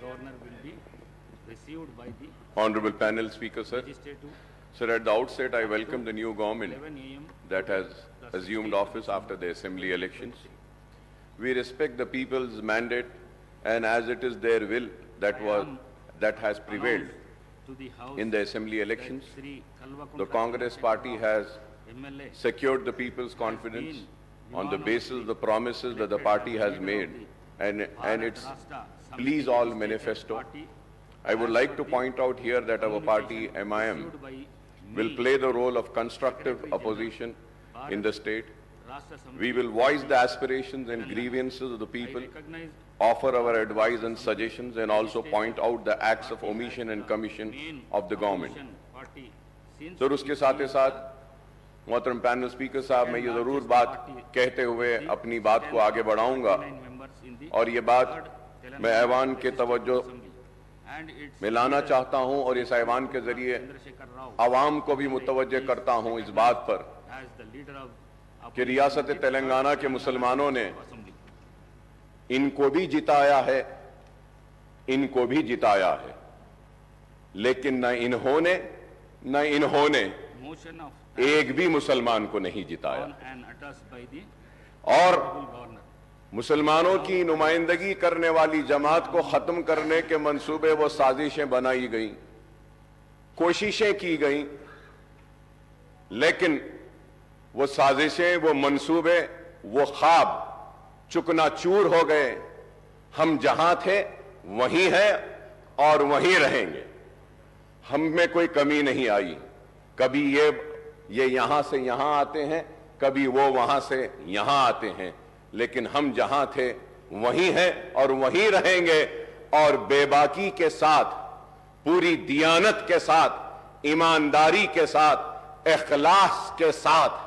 governor will be received by the Honorable panel speaker, sir. legislative Sir, at the outset, I welcome the new government 11 a.m. that has assumed office after the assembly elections. We respect the people's mandate, and as it is their will that has prevailed to the House in the assembly elections, Sri Kalvakuntra the Congress party has MLA secured the people's confidence on the basis of the promises that the party has made and its Please All manifesto. I would like to point out here that our party, MIM, will play the role of constructive opposition in the state. We will voice the aspirations and grievances of the people, offer our advice and suggestions, and also point out the acts of omission and commission of the government. तो उसके साथ ही साथ मोहतरम panel speaker साहब, मैं ये जरूर बात कहते हुए अपनी बात को आगे बढ़ाऊंगा, और ये बात मैं ऐवान के तवज्जो में लाना चाहता हूं, और इस ऐवान के जरिए आवाम को भी मुतवज्जे करता हूं इस बात पर कि रियासत तेलंगाना के मुसलमानों ने इनको भी जिताया है, इनको भी जिताया है, लेकिन न इन्होंने एक भी मुसलमान को नहीं जिताया, और मुसलमानों की नुमाइंदगी करने वाली जमात को खत्म करने के मंसूबे वो साजिशें बनाई गई, कोशिशें की गई, लेकिन वो साजिशें, वो मंसूबे, वो ख्वाब चुकनाचूर हो गए। हम जहां थे वहीं हैं और वहीं रहेंगे। हम में कोई कमी नहीं आई। कभी ये यहां से यहां आते हैं, कभी वो वहां से यहां आते हैं, लेकिन हम जहां थे वहीं हैं और वहीं रहेंगे, और बेबाकी के साथ, पूरी दियानत के साथ, ईमानदारी के साथ, इखलास के साथ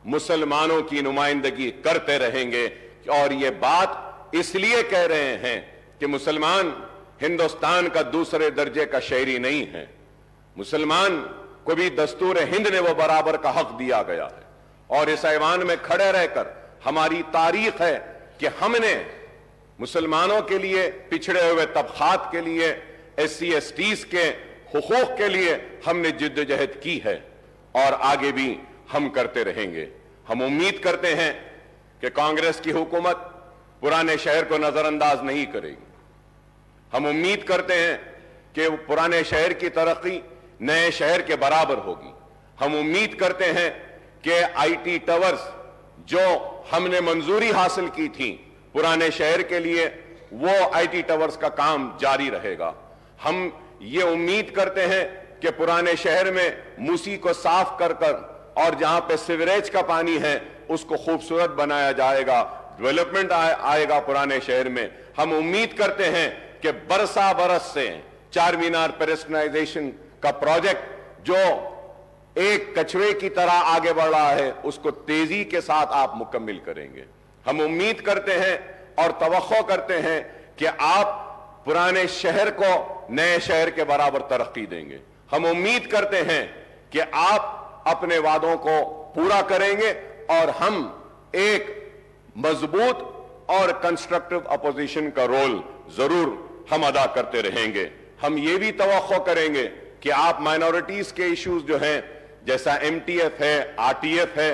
मुसलमानों की नुमाइंदगी करते रहेंगे। और ये बात इसलिए कह रहे हैं कि मुसलमान हिंदुस्तान का दूसरे दर्जे का शहरी नहीं है। मुसलमान को भी दस्तूर हिंद ने वो बराबर का हक दिया गया है, और इस ऐवान में खड़े रहकर हमारी तारीख है कि हमने मुसलमानों के लिए, पिछड़े हुए तबकात के लिए, SC STs के हुकूक के लिए हमने जिद्दोजहद की है, और आगे भी हम करते रहेंगे। हम उम्मीद करते हैं कि कांग्रेस की हुकूमत पुराने शहर को नजरअंदाज नहीं करेगी। हम उम्मीद करते हैं कि पुराने शहर की तरक्की नए शहर के बराबर होगी। हम उम्मीद करते हैं कि IT टावर्स जो हमने मंजूरी हासिल की थी पुराने शहर के लिए, वो IT टावर्स का काम जारी रहेगा। हम ये उम्मीद करते हैं कि पुराने शहर में मूसी को साफ कर और जहां पे सीवरेज का पानी है उसको खूबसूरत बनाया जाएगा, डेवलपमेंट आएगा पुराने शहर में। हम उम्मीद करते हैं कि बरसा बरस से चार मीनार पेडेस्ट्रियनाइजेशन का प्रोजेक्ट जो एक कछुए की तरह आगे बढ़ रहा है, उसको तेजी के साथ आप मुकम्मिल करेंगे। हम उम्मीद करते हैं और तवक्को करते हैं कि आप पुराने शहर को नए शहर के बराबर तरक्की देंगे। हम उम्मीद करते हैं कि आप अपने वादों को पूरा करेंगे, और हम एक मजबूत और कंस्ट्रक्टिव अपोजिशन का रोल जरूर हम अदा करते रहेंगे। हम ये भी तवक्को करेंगे कि आप माइनॉरिटीज के इश्यूज जो हैं, जैसा MTF है, RTF है,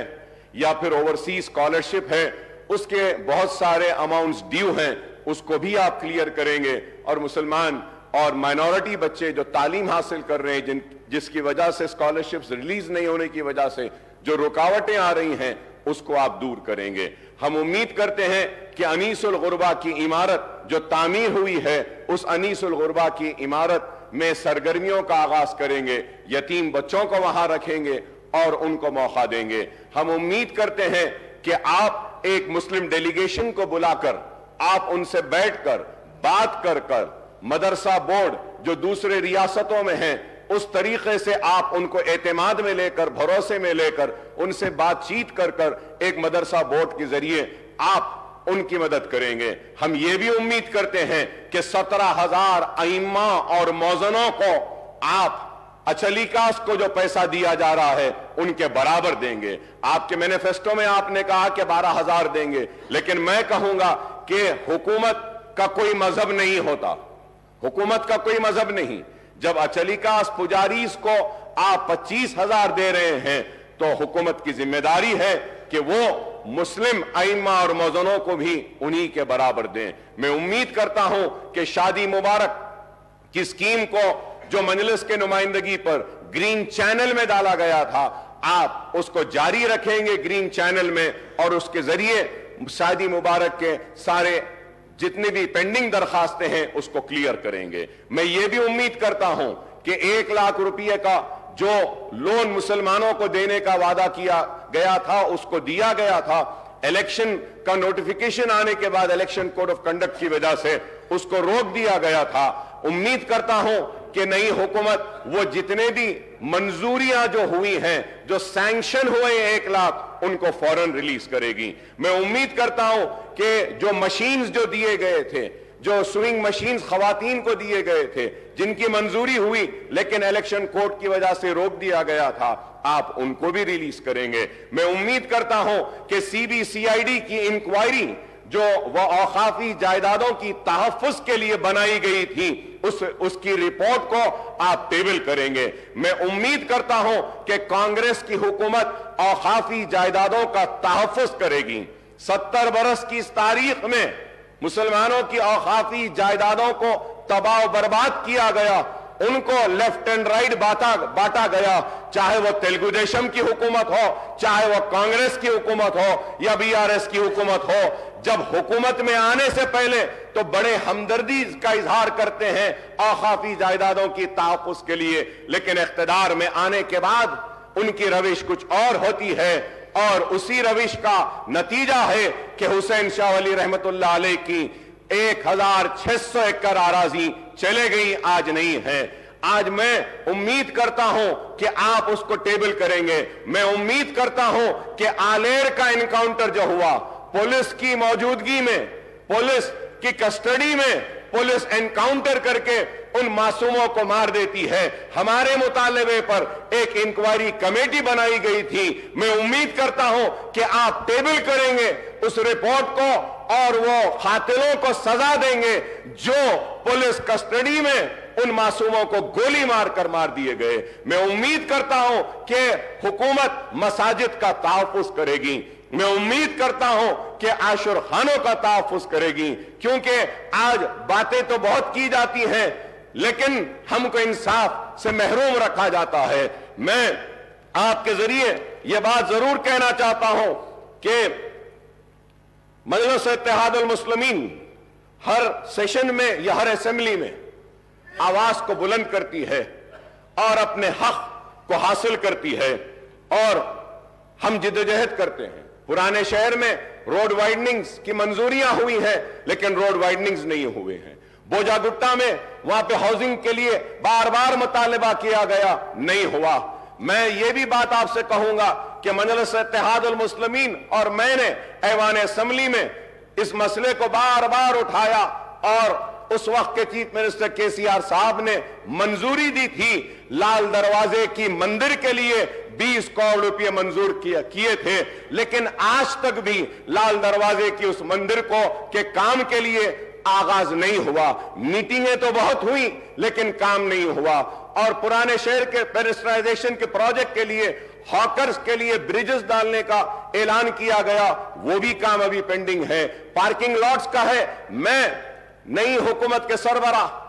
या फिर ओवरसीज स्कॉलरशिप है, उसके बहुत सारे अमाउंट्स ड्यू हैं, उसको भी आप क्लियर करेंगे। और मुसलमान और माइनॉरिटी बच्चे जो तालीम हासिल कर रहे हैं, जिसकी वजह से स्कॉलरशिप्स रिलीज नहीं होने की वजह से जो रुकावटें आ रही हैं, उसको आप दूर करेंगे। हम उम्मीद करते हैं कि अनीसुल गुरबा की इमारत जो तामीर हुई है, उस अनीसुल गुरबा की इमारत में सरगर्मियों का आगाज करेंगे, यतीम बच्चों को वहां रखेंगे और उनको मौका देंगे। हम उम्मीद करते हैं कि आप एक मुस्लिम डेलीगेशन को बुलाकर, आप उनसे बैठकर बात कर मदरसा बोर्ड जो दूसरे रियासतों में हैं, उस तरीके से आप उनको एतमाद में लेकर, भरोसे में लेकर, उनसे बातचीत कर एक मदरसा बोर्ड के जरिए आप उनकी मदद करेंगे। हम ये भी उम्मीद करते हैं कि 17,000 अइम्मा और मौजनों को आप अचलीकास को जो पैसा दिया जा रहा है उनके बराबर देंगे। आपके मैनिफेस्टो में आपने कहा कि 12,000 देंगे, लेकिन मैं कहूंगा कि हुकूमत का कोई मजहब नहीं होता, हुकूमत का कोई मजहब नहीं। जब अचलिकास पुजारीस को आप 25,000 दे रहे हैं तो हुकूमत की जिम्मेदारी है कि वो मुस्लिम आइम्मा और मौजनों को भी उन्हीं के बराबर दें। मैं उम्मीद करता हूं कि शादी मुबारक की स्कीम को जो मजलिस के नुमाइंदगी पर ग्रीन चैनल में डाला गया था, आप उसको जारी रखेंगे ग्रीन चैनल में, और उसके जरिए शादी मुबारक के सारे जितनी भी पेंडिंग दरखास्तें हैं उसको क्लियर करेंगे। मैं ये भी उम्मीद करता हूं कि 1 लाख रुपए का जो लोन मुसलमानों को देने का वादा किया गया था उसको दिया गया था। इलेक्शन का नोटिफिकेशन आने के बाद इलेक्शन कोड ऑफ कंडक्ट की वजह से उसको रोक दिया गया था। उम्मीद करता हूं कि नई हुकूमत वो जितने भी मंजूरियां जो हुई हैं, जो सैंक्शन हुए 1 लाख, उनको फौरन रिलीज करेगी। मैं उम्मीद करता हूं कि जो मशीन्स जो दिए गए थे, जो स्विंग मशीन्स खवातीन को दिए गए थे, जिनकी मंजूरी हुई लेकिन इलेक्शन कोड की वजह से रोक दिया गया था, आप उनको भी रिलीज करेंगे। मैं उम्मीद करता हूं कि सीबीसीआईडी की इंक्वायरी जो वह औकाफी जायदादों की तहफ्फुज के लिए बनाई गई थी, उसकी रिपोर्ट को आप टेबल करेंगे। मैं उम्मीद करता हूं कि कांग्रेस की हुकूमत औकाफी जायदादों का तहफ्फुज करेगी। 70 बरस की इस तारीख में मुसलमानों की औकाफी जायदादों को तबाह बर्बाद किया गया, उनको लेफ्ट एंड राइट बांटा गया, चाहे वह तेलुगु देशम की हुकूमत हो, चाहे वह कांग्रेस की हुकूमत हो या बीआरएस की हुकूमत हो। जब हुकूमत में आने से पहले तो बड़े हमदर्दी का इजहार करते हैं औकाफी जायदादों की तहफ्फुज के लिए, लेकिन इख्तिदार में आने के बाद उनकी रविश कुछ और होती है, और उसी रविश का नतीजा है कि हुसैन शाह वली रहमतुल्लाह अलैह की 1600 एकड़ आराजी चले गई, आज नहीं है। आज मैं उम्मीद करता हूं कि आप उसको टेबल करेंगे। मैं उम्मीद करता हूं कि आलेर का एनकाउंटर जो हुआ, पुलिस की मौजूदगी में, पुलिस की कस्टडी में पुलिस एनकाउंटर करके उन मासूमों को मार देती है। हमारे मुतालबे पर एक इंक्वायरी कमेटी बनाई गई थी। मैं उम्मीद करता हूं कि आप टेबल करेंगे उस रिपोर्ट को और वो कातिलों को सजा देंगे जो पुलिस कस्टडी में उन मासूमों को गोली मारकर मार दिए गए। मैं उम्मीद करता हूं कि हुकूमत मसाजिद का तहफ्फुज करेगी। मैं उम्मीद करता हूं कि आशुर खानों का तहफ्फुज करेगी, क्योंकि आज बातें तो बहुत की जाती हैं लेकिन हमको इंसाफ से महरूम रखा जाता है। मैं आपके जरिए यह बात जरूर कहना चाहता हूं कि मजलिस इत्तेहादुल मुस्लिमीन हर सेशन में या हर असेंबली में आवाज को बुलंद करती है और अपने हक को हासिल करती है, और हम जिद्दोजहद करते हैं। पुराने शहर में रोड वाइडनिंग्स की मंजूरियां हुई हैं लेकिन रोड वाइडनिंग्स नहीं हुए हैं। बोजागुट्टा में वहां पे हाउसिंग के लिए बार बार मुतालिबा किया गया, नहीं हुआ। मैं ये भी बात आपसे कहूंगा कि मजलिस इत्तेहादुल मुस्लिमीन और मैंने ऐवान असेंबली में इस मसले को बार बार उठाया, और उस वक्त के चीफ मिनिस्टर केसीआर साहब ने मंजूरी दी थी। लाल दरवाजे की मंदिर के लिए 20 करोड़ रुपए मंजूर किए थे, लेकिन आज तक भी लाल दरवाजे की उस मंदिर के काम के लिए आगाज नहीं हुआ। मीटिंगें तो बहुत हुई लेकिन काम नहीं हुआ। और पुराने शहर के पेरिस्टराइजेशन के प्रोजेक्ट के लिए, हॉकर्स के लिए ब्रिजेस डालने का ऐलान किया गया, वो भी काम अभी पेंडिंग है। पार्किंग लॉट्स का है। मैं नई हुकूमत के सरबरा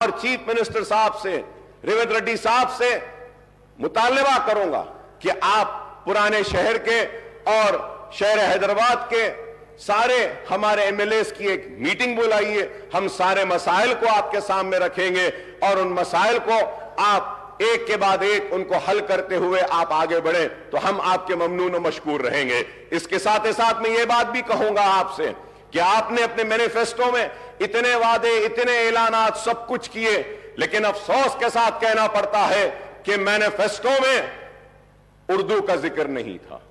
और चीफ मिनिस्टर साहब से, रेवंत रेड्डी साहब से मुतालिबा करूंगा कि आप पुराने शहर के और शहर हैदराबाद के सारे हमारे एमएलएस की एक मीटिंग बुलाइए, हम सारे मसाइल को आपके सामने रखेंगे और उन मसाइल को आप एक के बाद एक उनको हल करते हुए आप आगे बढ़े, तो हम आपके ममनून और मशकूर रहेंगे। इसके साथ ही साथ मैं ये बात भी कहूंगा आपसे कि आपने अपने मैनिफेस्टो में इतने वादे, इतने ऐलानात सब कुछ किए, लेकिन अफसोस के साथ कहना पड़ता है कि मैनिफेस्टो में उर्दू का जिक्र नहीं था।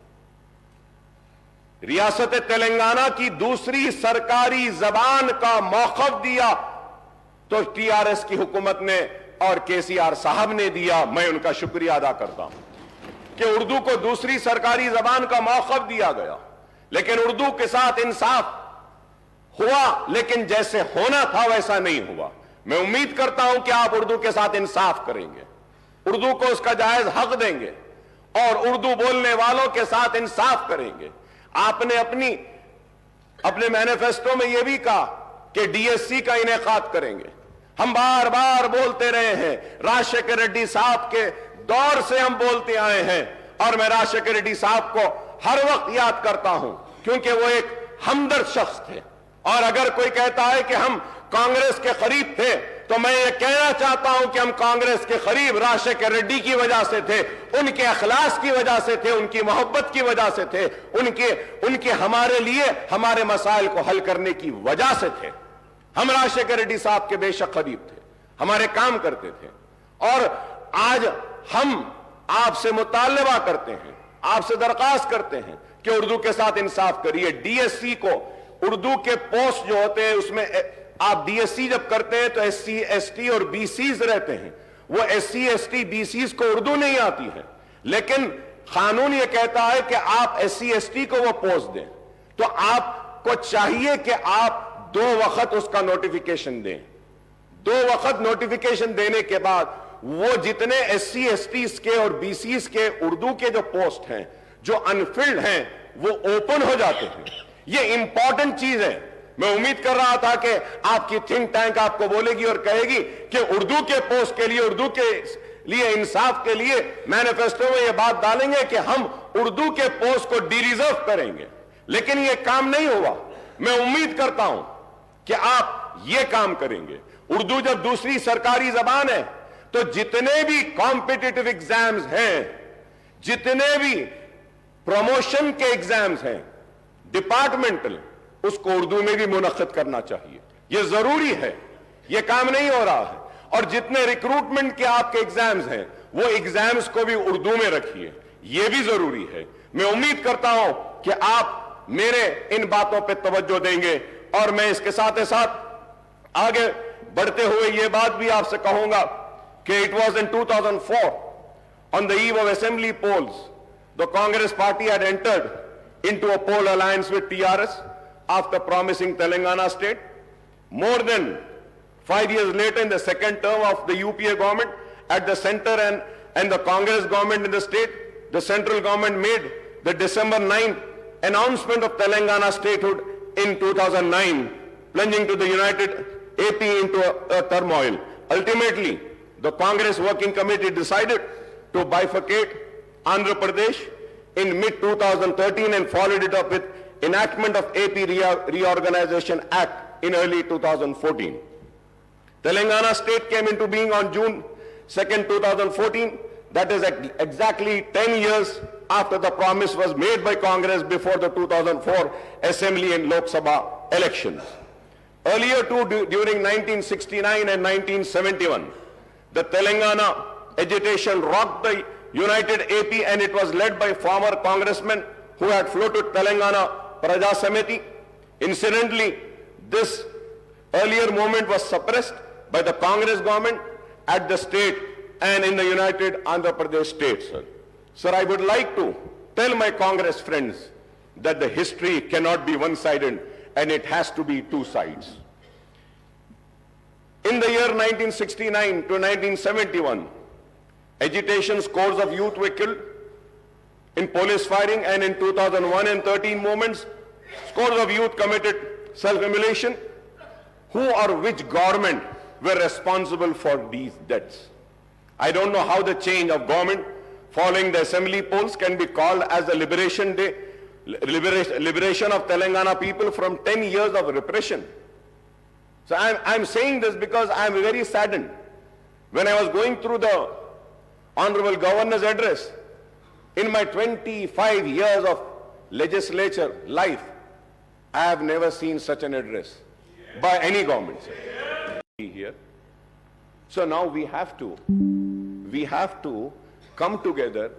रियासत तेलंगाना की दूसरी सरकारी जबान का मौक़िफ़ दिया तो टीआरएस की हुकूमत ने और केसीआर साहब ने दिया। मैं उनका शुक्रिया अदा करता हूं कि उर्दू को दूसरी सरकारी जबान का मौक़िफ़ दिया गया, लेकिन उर्दू के साथ इंसाफ हुआ, लेकिन जैसे होना था वैसा नहीं हुआ। मैं उम्मीद करता हूं कि आप उर्दू के साथ इंसाफ करेंगे, उर्दू को उसका जायज हक देंगे और उर्दू बोलने वालों के साथ इंसाफ करेंगे। आपने अपने मैनिफेस्टो में यह भी कहा कि डीएससी का इनेकाद करेंगे। हम बार बार बोलते रहे हैं, राजशेखर रेड्डी साहब के दौर से हम बोलते आए हैं और मैं राजशेखर रेड्डी साहब को हर वक्त याद करता हूं क्योंकि वो एक हमदर्द शख्स थे। और अगर कोई कहता है कि हम कांग्रेस के करीब थे, तो मैं ये कहना चाहता हूं कि हम कांग्रेस के करीब राजशेखर रेड्डी की वजह से थे, उनके अखलास की वजह से थे, उनकी मोहब्बत की वजह से थे, उनके हमारे लिए हमारे मसाइल को हल करने की वजह से थे। हम राजशेखर रेड्डी साहब के बेशक करीब थे, हमारे काम करते थे। और आज हम आपसे मुतालबा करते हैं, आपसे दरख्वास्त करते हैं कि उर्दू के साथ इंसाफ करिए। डीएससी को उर्दू के पोस्ट जो होते हैं उसमें आप डीएससी जब करते हैं तो एससी एसटी और बीसीज रहते हैं। वो एससी एसटी बीसीज को उर्दू नहीं आती है, लेकिन कानून ये कहता है कि आप एससी एसटी को वो पोस्ट दें, तो आपको चाहिए कि आप 2 वक्त उसका नोटिफिकेशन दें। 2 वक्त नोटिफिकेशन देने के बाद वो जितने एससी एसटी के और बीसीज के उर्दू के जो पोस्ट हैं जो अनफिल्ड हैं वो ओपन हो जाते हैं। ये इंपॉर्टेंट चीज है। मैं उम्मीद कर रहा था कि आपकी थिंक टैंक आपको बोलेगी और कहेगी कि उर्दू के पोस्ट के लिए, उर्दू के लिए इंसाफ के लिए मैनिफेस्टो में यह बात डालेंगे कि हम उर्दू के पोस्ट को डिरिजर्व करेंगे, लेकिन यह काम नहीं हुआ। मैं उम्मीद करता हूं कि आप यह काम करेंगे। उर्दू जब दूसरी सरकारी जबान है तो जितने भी कॉम्पिटिटिव एग्जाम्स हैं, जितने भी प्रमोशन के एग्जाम्स हैं डिपार्टमेंटल, उसको उर्दू में भी मुनक्किद करना चाहिए। यह जरूरी है, यह काम नहीं हो रहा है। और जितने रिक्रूटमेंट के आपके एग्जाम्स हैं वो एग्जाम्स को भी उर्दू में रखिए, यह भी जरूरी है। मैं उम्मीद करता हूं कि आप मेरे इन बातों पे तवज्जो देंगे। और मैं इसके साथ ही साथ आगे बढ़ते हुए यह बात भी आपसे कहूंगा कि it was in 2004 on the eve of assembly polls the Congress party had entered into a poll alliance with TRS after promising Telangana state. More than 5 years later, in the second term of the UPA government at the center and the Congress government in the state, the central government made the December 9 announcement of Telangana statehood in 2009, plunging to the united AP into a turmoil. Ultimately, the Congress working committee decided to bifurcate Andhra Pradesh in mid-2013 and followed it up with enactment of AP Reorganization Act in early 2014. Telangana state came into being on June 2nd, 2014. That is exactly 10 years after the promise was made by Congress before the 2004 Assembly and Lok Sabha elections. Earlier too, during 1969 and 1971, the Telangana agitation rocked the United AP, and it was led by former congressmen who had floated Telangana Praja Samiti. Incidentally, this earlier movement was suppressed by the Congress government at the state and in the United Andhra Pradesh state, sir. Sir, I would like to tell my Congress friends that the history cannot be one-sided and it has to be 2 sides. In the year 1969 to 1971, agitation, scores of youth were killed in police firing, and in 2001 and 13 movements, scores of youth committed self-immolation. Who or which government were responsible for these deaths? I don't know how the change of government following the assembly polls can be called as the Liberation Day liberation of Telangana people from 10 years of repression. So I'm saying this because I'm very saddened. When I was going through the Honorable Governor's address, in my 25 years of legislature life, I have never seen such an address by any government, sir. Here. So now we have to come together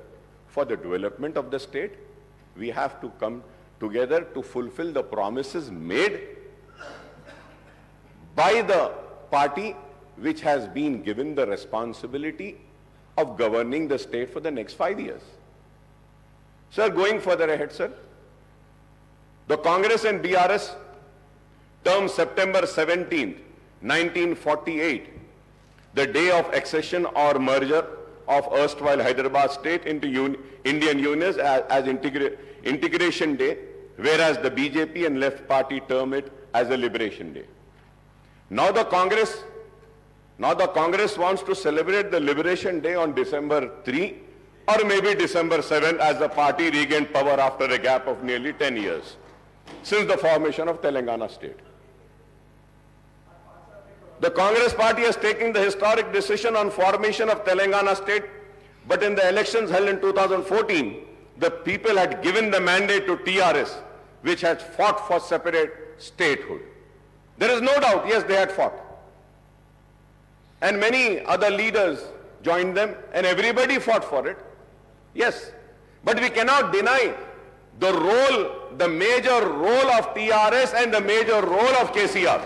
for the development of the state. We have to come together to fulfill the promises made by the party which has been given the responsibility of governing the state for the next 5 years. Sir, going further ahead, sir, the Congress and BRS term September 17th, 1948, the day of accession or merger of erstwhile Hyderabad state into Indian Union as integration day, whereas the BJP and left party term it as a liberation day. Now the Congress wants to celebrate the liberation day on December 3 or maybe December 7 as the party regained power after a gap of nearly 10 years since the formation of Telangana state. The Congress party has taken the historic decision on formation of Telangana state, but in the elections held in 2014, the people had given the mandate to TRS, which had fought for separate statehood. There is no doubt, yes, they had fought. And many other leaders joined them, and everybody fought for it. Yes, but we cannot deny the role, the major role of TRS and the major role of KCR.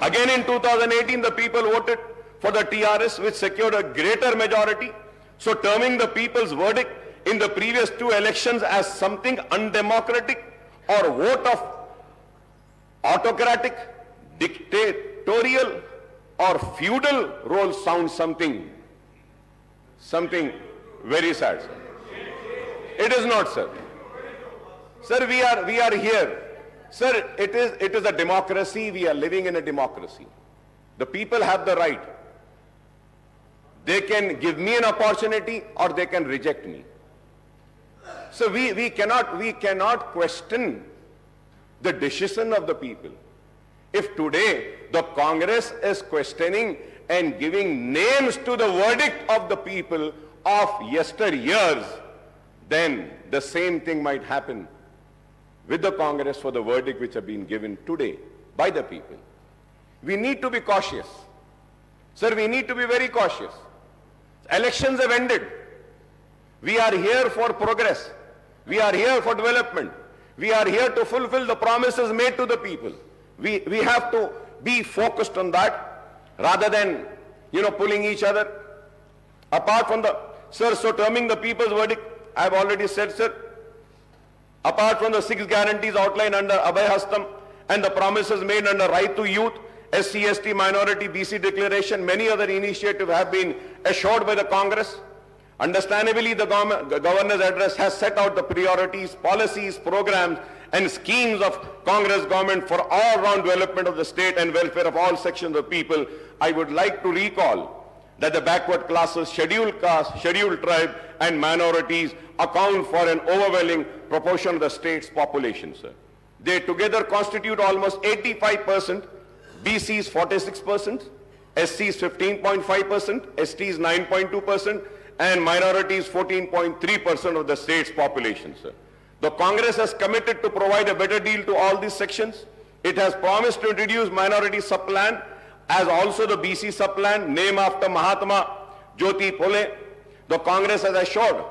Again in 2018, the people voted for the TRS, which secured a greater majority. So terming the people's verdict in the previous two elections as something undemocratic or vote of autocratic, dictatorial or feudal role sounds something very sad, sir. It is not, sir. Sir, we are here. Sir, it is a democracy. We are living in a democracy. The people have the right. They can give me an opportunity or they can reject me. So we cannot question the decision of the people. If today the Congress is questioning and giving names to the verdict of the people of yesteryears, then the same thing might happen with the Congress for the verdict which have been given today by the people. We need to be cautious. Sir, we need to be very cautious. Elections have ended. We are here for progress. We are here for development. We are here to fulfill the promises made to the people. We have to be focused on that rather than, pulling each other apart from the, sir, so terming the people's verdict, I have already said, sir, apart from the 6 guarantees outlined under Abhay Hastam and the promises made under Right to Youth, SC, ST, Minority, BC Declaration, many other initiatives have been assured by the Congress. Understandably, the Governor's address has set out the priorities, policies, programs and schemes of Congress government for all-round development of the state and welfare of all sections of people. I would like to recall that the backward classes, scheduled caste, scheduled tribe and minorities account for an overwhelming proportion of the state's population, sir. They together constitute almost 85%, BCs 46%, SCs 15.5%, STs 9.2%, and minorities 14.3% of the state's population, sir. The Congress has committed to provide a better deal to all these sections. It has promised to introduce minority sub-plan as also the BC sub-plan, named after Mahatma Jyoti Phule. The Congress has assured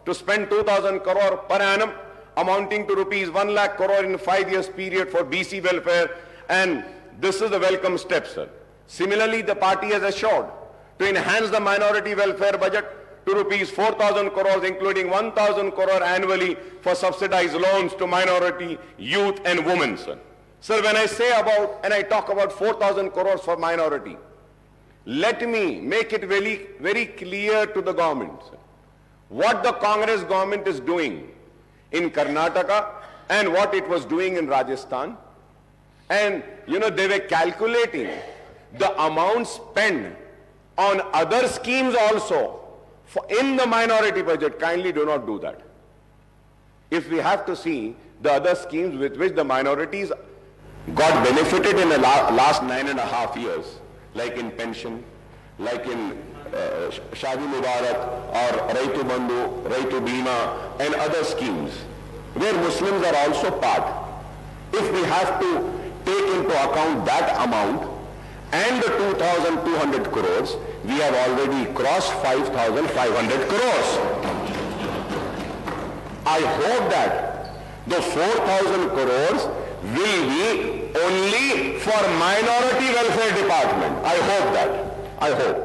to spend 2,000 crore per annum, amounting to rupees 1 lakh crore in a 5 years period for BC welfare, and this is a welcome step, sir. Similarly, the party has assured to enhance the minority welfare budget to rupees 4,000 crores, including 1,000 crore annually for subsidized loans to minority, youth and women, sir. Sir, when I say about, and I talk about 4,000 crores for minority, let me make it very, very clear to the government, sir, what the Congress government is doing in Karnataka and what it was doing in Rajasthan. And, they were calculating the amount spent on other schemes also in the minority budget. Kindly do not do that. if we have to see the other schemes with which the minorities got benefited in the last 9.5 years, like in pension, like in Shadi Mubarak or Raitu Bandhu, Raitu Bima and other schemes, where Muslims are also part. If we have to take into account that amount and the 2,200 crores, we have already crossed 5,500 crores. I hope that the 4,000 crores will be only for minority welfare department. I hope that. I hope.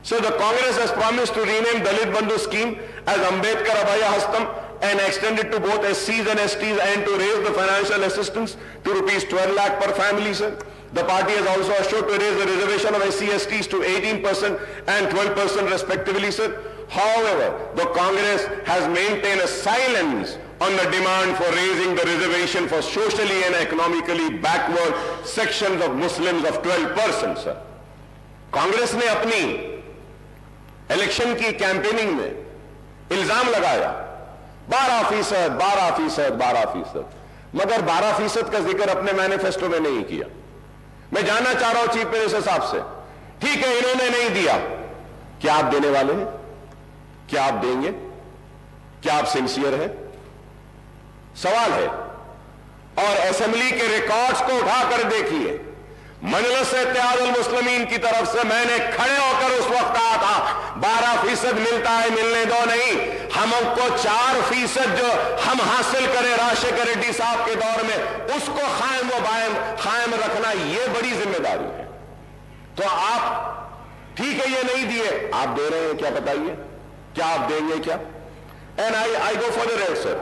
So the Congress has promised to rename Dalit Bandhu scheme as Ambedkar Abhaya Hastam and extend it to both SCs and STs and to raise the financial assistance to rupees 12 lakh per family, sir. The party has also assured to raise the reservation of SC/STs to 18% and 12% respectively, sir. However, the Congress has maintained a silence on the demand for raising the reservation for socially and economically backward sections of Muslims of 12%, sir. Congress ने अपनी election की campaigning में इल्जाम लगाया 12%, मगर 12% का जिक्र अपने मैनिफेस्टो में नहीं किया। मैं जानना चाह रहा हूं चीफ मिनिस्टर साहब से, ठीक है इन्होंने नहीं दिया, क्या आप देने वाले हैं? क्या आप देंगे? क्या आप सिंसियर हैं? सवाल है। और असेंबली के रिकॉर्ड्स को उठाकर देखिए, मजलिस इत्तेहादुल मुस्लिमीन की तरफ से मैंने खड़े होकर उस वक्त कहा था 12% मिलता है, मिलने दो नहीं, हमको 4% जो हम हासिल करें राजशेखर रेड्डी साहब के दौर में, उसको कायम रखना, ये बड़ी जिम्मेदारी है। तो आप ठीक है ये नहीं दिए, आप दे रहे हैं, क्या बताइए, क्या आप देंगे क्या? And I go for the red, sir.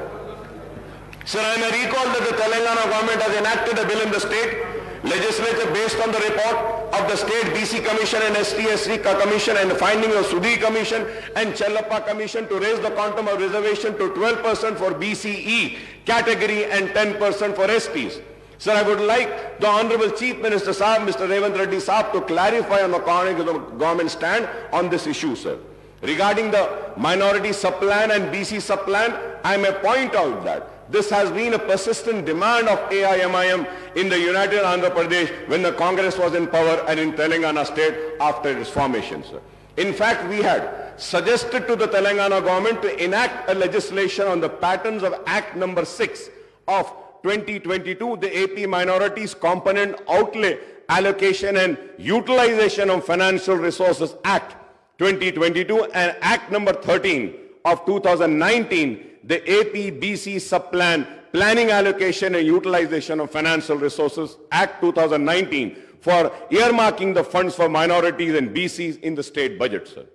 Sir, I may recall that the Telangana government has enacted a bill in the state legislature based on the report of the state BC Commission and ST/SC Commission and the findings of Sudhi Commission and Chellappa Commission to raise the quantum of reservation to 12% for BCE category and 10% for STs. Sir, I would like the Honorable Chief Minister Sahab, Mr. Revanth Reddy Sahab, to clarify on the government stand on this issue, sir. Regarding the minority sub-plan and BC sub-plan, I may point out that this has been a persistent demand of AIMIM in the United Andhra Pradesh when the Congress was in power and in Telangana state after its formation, sir. In fact, we had suggested to the Telangana government to enact a legislation on the patterns of Act number 6 of 2022, the AP Minorities Component Outlay Allocation and Utilization of Financial Resources Act 2022 and Act number 13 of 2019, the AP BC Sub-Plan Planning Allocation and Utilization of Financial Resources Act 2019 for earmarking the funds for minorities and BCs in the state budget, sir.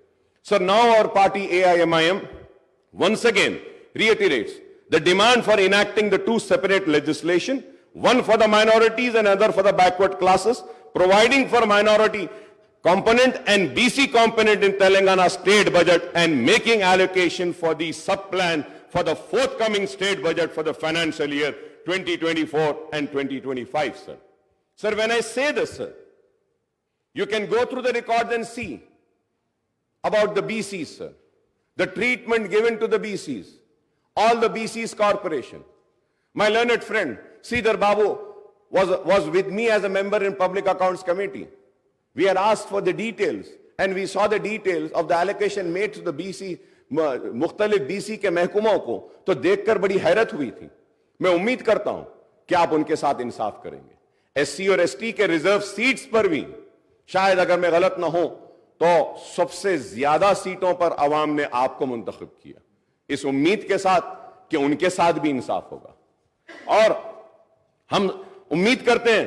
So now our party AIMIM once again reiterates the demand for enacting the two separate legislation, one for the minorities and other for the backward classes, providing for minority component and BC component in Telangana state budget and making allocation for the sub-plan for the forthcoming state budget for the financial year 2024 and 2025, sir. Sir, when I say this, sir, you can go through the records and see about the BCs, sir. The treatment given to the BCs, all the BCs corporation. My learned friend, Sridhar Babu, was with me as a member in Public Accounts Committee. We had asked for the details and we saw the details of the allocation made to the BC, मुख्तलिफ BC के महकुमों को, तो देखकर बड़ी हैरत हुई थी. मैं उम्मीद करता हूं कि आप उनके साथ इंसाफ करेंगे. SC और ST के रिजर्व सीट्स पर भी शायद अगर मैं गलत ना हो तो सबसे ज्यादा सीटों पर आवाम ने आपको मुंतखब किया. इस उम्मीद के साथ कि उनके साथ भी इंसाफ होगा और हम उम्मीद करते हैं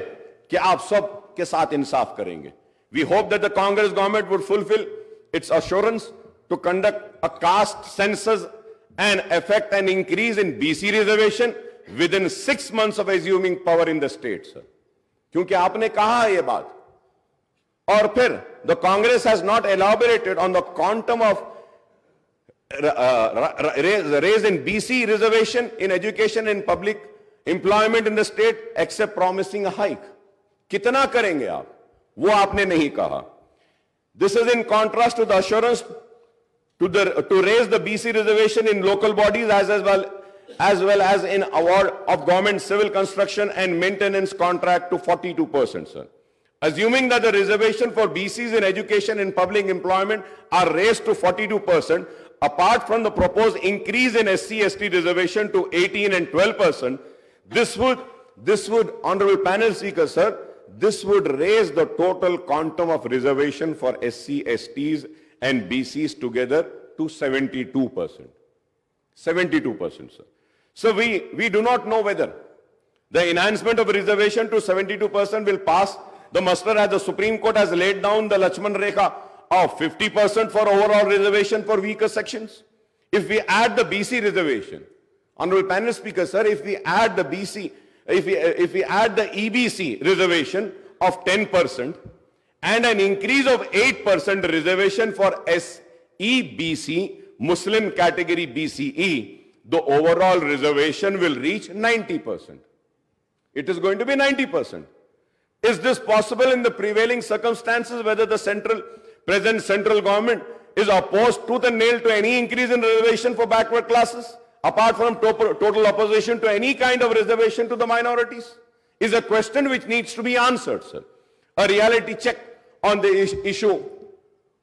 कि आप सब के साथ इंसाफ करेंगे. We hope that the Congress government would fulfill its assurance to conduct a caste census and effect an increase in BC reservation within 6 months of assuming power in the state, sir. क्योंकि आपने कहा है ये बात और फिर the Congress has not elaborated on the quantum of raise in BC reservation in education and public employment in the state except promising a hike. कितना करेंगे आप, वो आपने नहीं कहा. This is in contrast to the assurance to raise the BC reservation in local bodies as well as well as in award of government civil construction and maintenance contract to 42%, sir. Assuming that the reservation for BCs in education and public employment are raised to 42%, apart from the proposed increase in SC/ST reservation to 18 and 12%, this would, Honorable Panel Speaker, sir, this would raise the total quantum of reservation for SC/STs and BCs together to 72%. 72%, sir. So we do not know whether the enhancement of reservation to 72% will pass the muster, as the Supreme Court has laid down the Lakshman Rekha of 50% for overall reservation for weaker sections. If we add the BC reservation, Honorable Panel Speaker, sir, if we add the BC, if we add the EBC reservation of 10% and an increase of 8% reservation for SEBC, Muslim category BCE, the overall reservation will reach 90%. It is going to be 90%. Is this possible in the prevailing circumstances, whether the present central government is opposed tooth and nail to any increase in reservation for backward classes, apart from total opposition to any kind of reservation to the minorities? Is a question which needs to be answered, sir. A reality check on the issue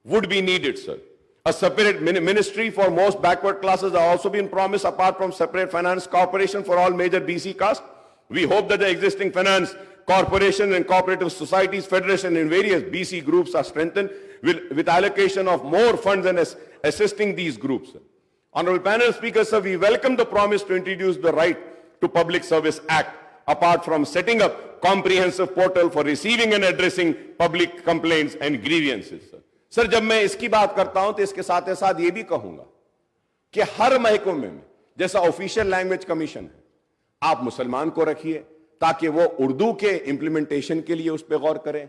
would be needed, sir. A separate ministry for most backward classes are also being promised, apart from separate finance corporation for all major BC castes. We hope that the existing finance corporation and cooperative societies federation in various BC groups are strengthened with allocation of more funds and assisting these groups. Honorable Panel Speaker, sir, we welcome the promise to introduce the Right to Public Service Act, apart from setting up comprehensive portal for receiving and addressing public complaints and grievances, sir. Sir, जब मैं इसकी बात करता हूं तो इसके साथ साथ ये भी कहूंगा कि हर महकमे में जैसा ऑफिशियल लैंग्वेज कमीशन है, आप मुसलमान को रखिए ताकि वो उर्दू के इंप्लीमेंटेशन के लिए उस पर गौर करें।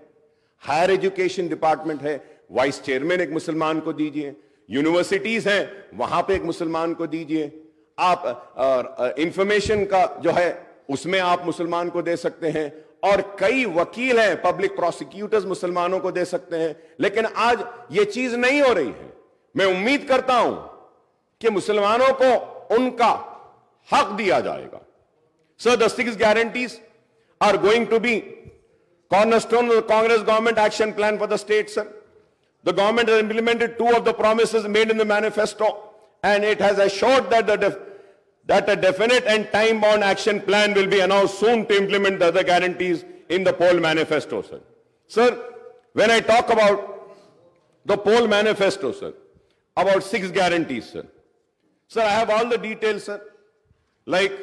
हायर एजुकेशन डिपार्टमेंट है, वाइस चेयरमैन एक मुसलमान को दीजिए। यूनिवर्सिटीज हैं, वहां पे एक मुसलमान को दीजिए। आप इंफॉर्मेशन का जो है उसमें आप मुसलमान को दे सकते हैं, और कई वकील हैं, पब्लिक प्रोसिक्यूटर्स मुसलमानों को दे सकते हैं। लेकिन आज ये चीज नहीं हो रही है। मैं उम्मीद करता हूं कि मुसलमानों को उनका हक दिया जाएगा। Sir, the 6 guarantees are going to be cornerstone of the Congress government action plan for the state, sir. The government has implemented 2 of the promises made in the manifesto, and it has assured that a definite and time-bound action plan will be announced soon to implement the other guarantees in the poll manifesto, sir. Sir, when I talk about the poll manifesto, sir, about 6 guarantees, sir. Sir, I have all the details, sir. Like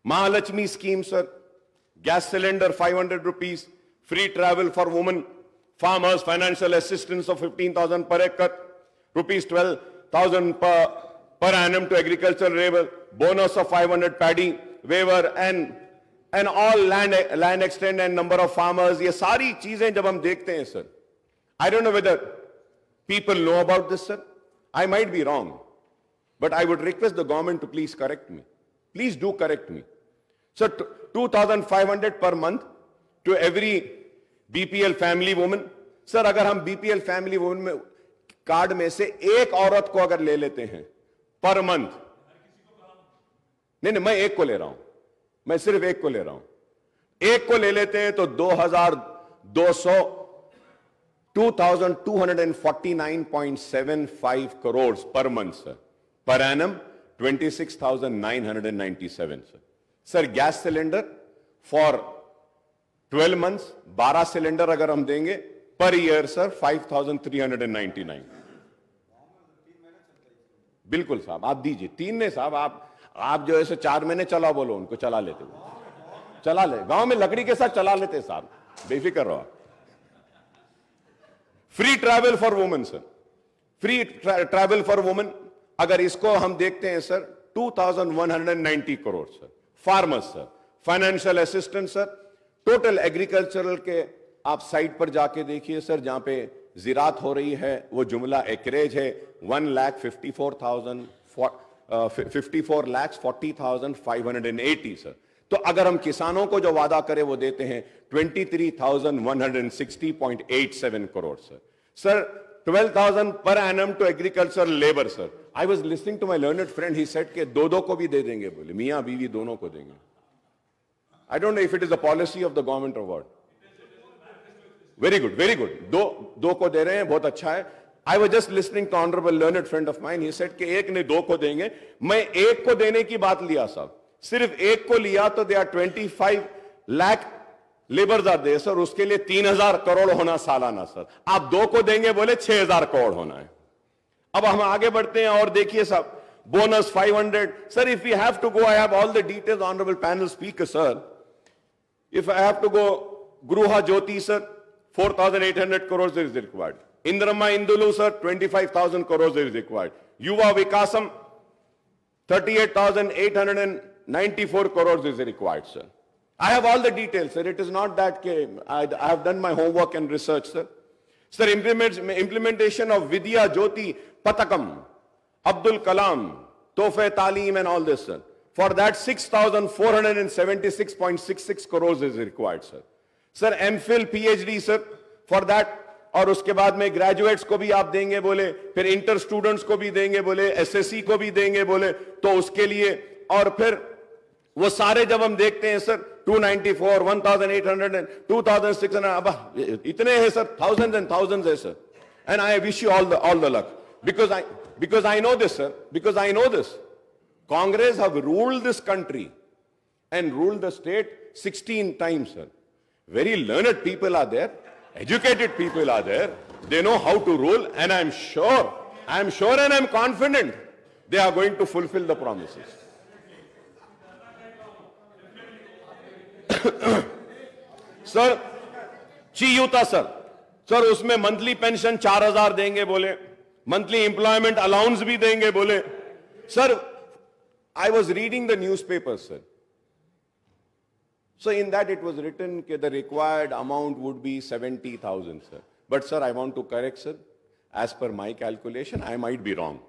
Mahalakshmi scheme, sir, gas cylinder 500 rupees, free travel for women, farmers, financial assistance of 15,000 per acre, rupees 12,000 per annum to agricultural labor, bonus of 500 paddy waiver, and all land extent and number of farmers. ये सारी चीजें जब हम देखते हैं, sir, I don't know whether people know about this, sir. I might be wrong, but I would request the government to please correct me. Please do correct me. So 2,500 per month to every BPL family woman. Sir, अगर हम BPL family woman में card में से एक औरत को अगर ले लेते हैं पर मंथ, नहीं, मैं एक को ले रहा हूं, मैं सिर्फ एक को ले रहा हूं, एक को ले लेते हैं तो 2,249.75 crores per month, sir. Per annum 26,997, sir. Sir, gas cylinder for 12 months 12 cylinder अगर हम देंगे पर ईयर, सर 5,399। बिल्कुल साहब, आप दीजिए। 3 ने साहब, आप जो है 4 महीने चला, बोलो उनको चला लेते, चला ले, गांव में लकड़ी के साथ चला लेते साहब, बेफिक्र रहो। Free travel for women, sir, free travel for women अगर इसको हम देखते हैं sir 2,190 crore, sir. Farmers, sir, financial assistance, sir, total agricultural के आप साइट पर जाके देखिए सर, जहां पे जिरात हो रही है वो जुमला एकरेज है 1,54,40,580, सर। तो अगर हम किसानों को जो वादा करें वो देते हैं 23,160.87 crore, sir. Sir, 12,000 per annum to agricultural labor, sir. I was listening to my learned friend. He said कि दो को भी दे देंगे बोले, मियाँ बीवी दोनों को देंगे. I don't know if it is a policy of the government or what. Very good, very good. दो को दे रहे हैं, बहुत अच्छा है. I was just listening to honorable learned friend of mine. He said कि एक ने दो को देंगे. मैं एक को देने की बात लिया साहब. सिर्फ एक को लिया तो they are 25 lakh labours are there sir. उसके लिए 3,000 करोड़ होना सालाना सर. आप दो को देंगे बोले 6,000 करोड़ होना है. अब हम आगे बढ़ते हैं और देखिए साहब, bonus 500. Sir, if we have to go, I have all the details, honourable panel speaker sir. If I have to go, Gruha Jyothi sir 4,800 crores is required. Indrama Indulu sir 25,000 crores is required. Yuva Vikasam 38,894 crores is required, sir. I have all the details, sir. It is not that I have done my homework and research, sir. Sir, implementation of Vidya Jyoti Patakam, Abdul Kalam, Tohfe Taaleem and all this, sir. For that 6,476.66 crores is required, sir. Sir, MPhil, PhD, sir, for that. और उसके बाद में graduates को भी आप देंगे बोले, फिर इंटर स्टूडेंट्स को भी देंगे बोले, एसएससी को भी देंगे बोले, तो उसके लिए और फिर वो सारे जब हम देखते हैं सर 294, 1,800, 2,600, अब इतने हैं सर, thousands and thousands है sir. And I wish you all the luck because I know this, sir. Because I know this. Congress have ruled this country and ruled the state 16 times, sir. Very learned people are there. Educated people are there. They know how to rule, and I'm sure and I'm confident they are going to fulfill the promises. Sir, Chiyuta sir, उसमें monthly pension 4,000 देंगे बोले, monthly employment allowance भी देंगे बोले. Sir, I was reading the newspaper, sir. So in that it was written that the required amount would be 70,000, sir. But sir, I want to correct, sir. As per my calculation, I might be wrong.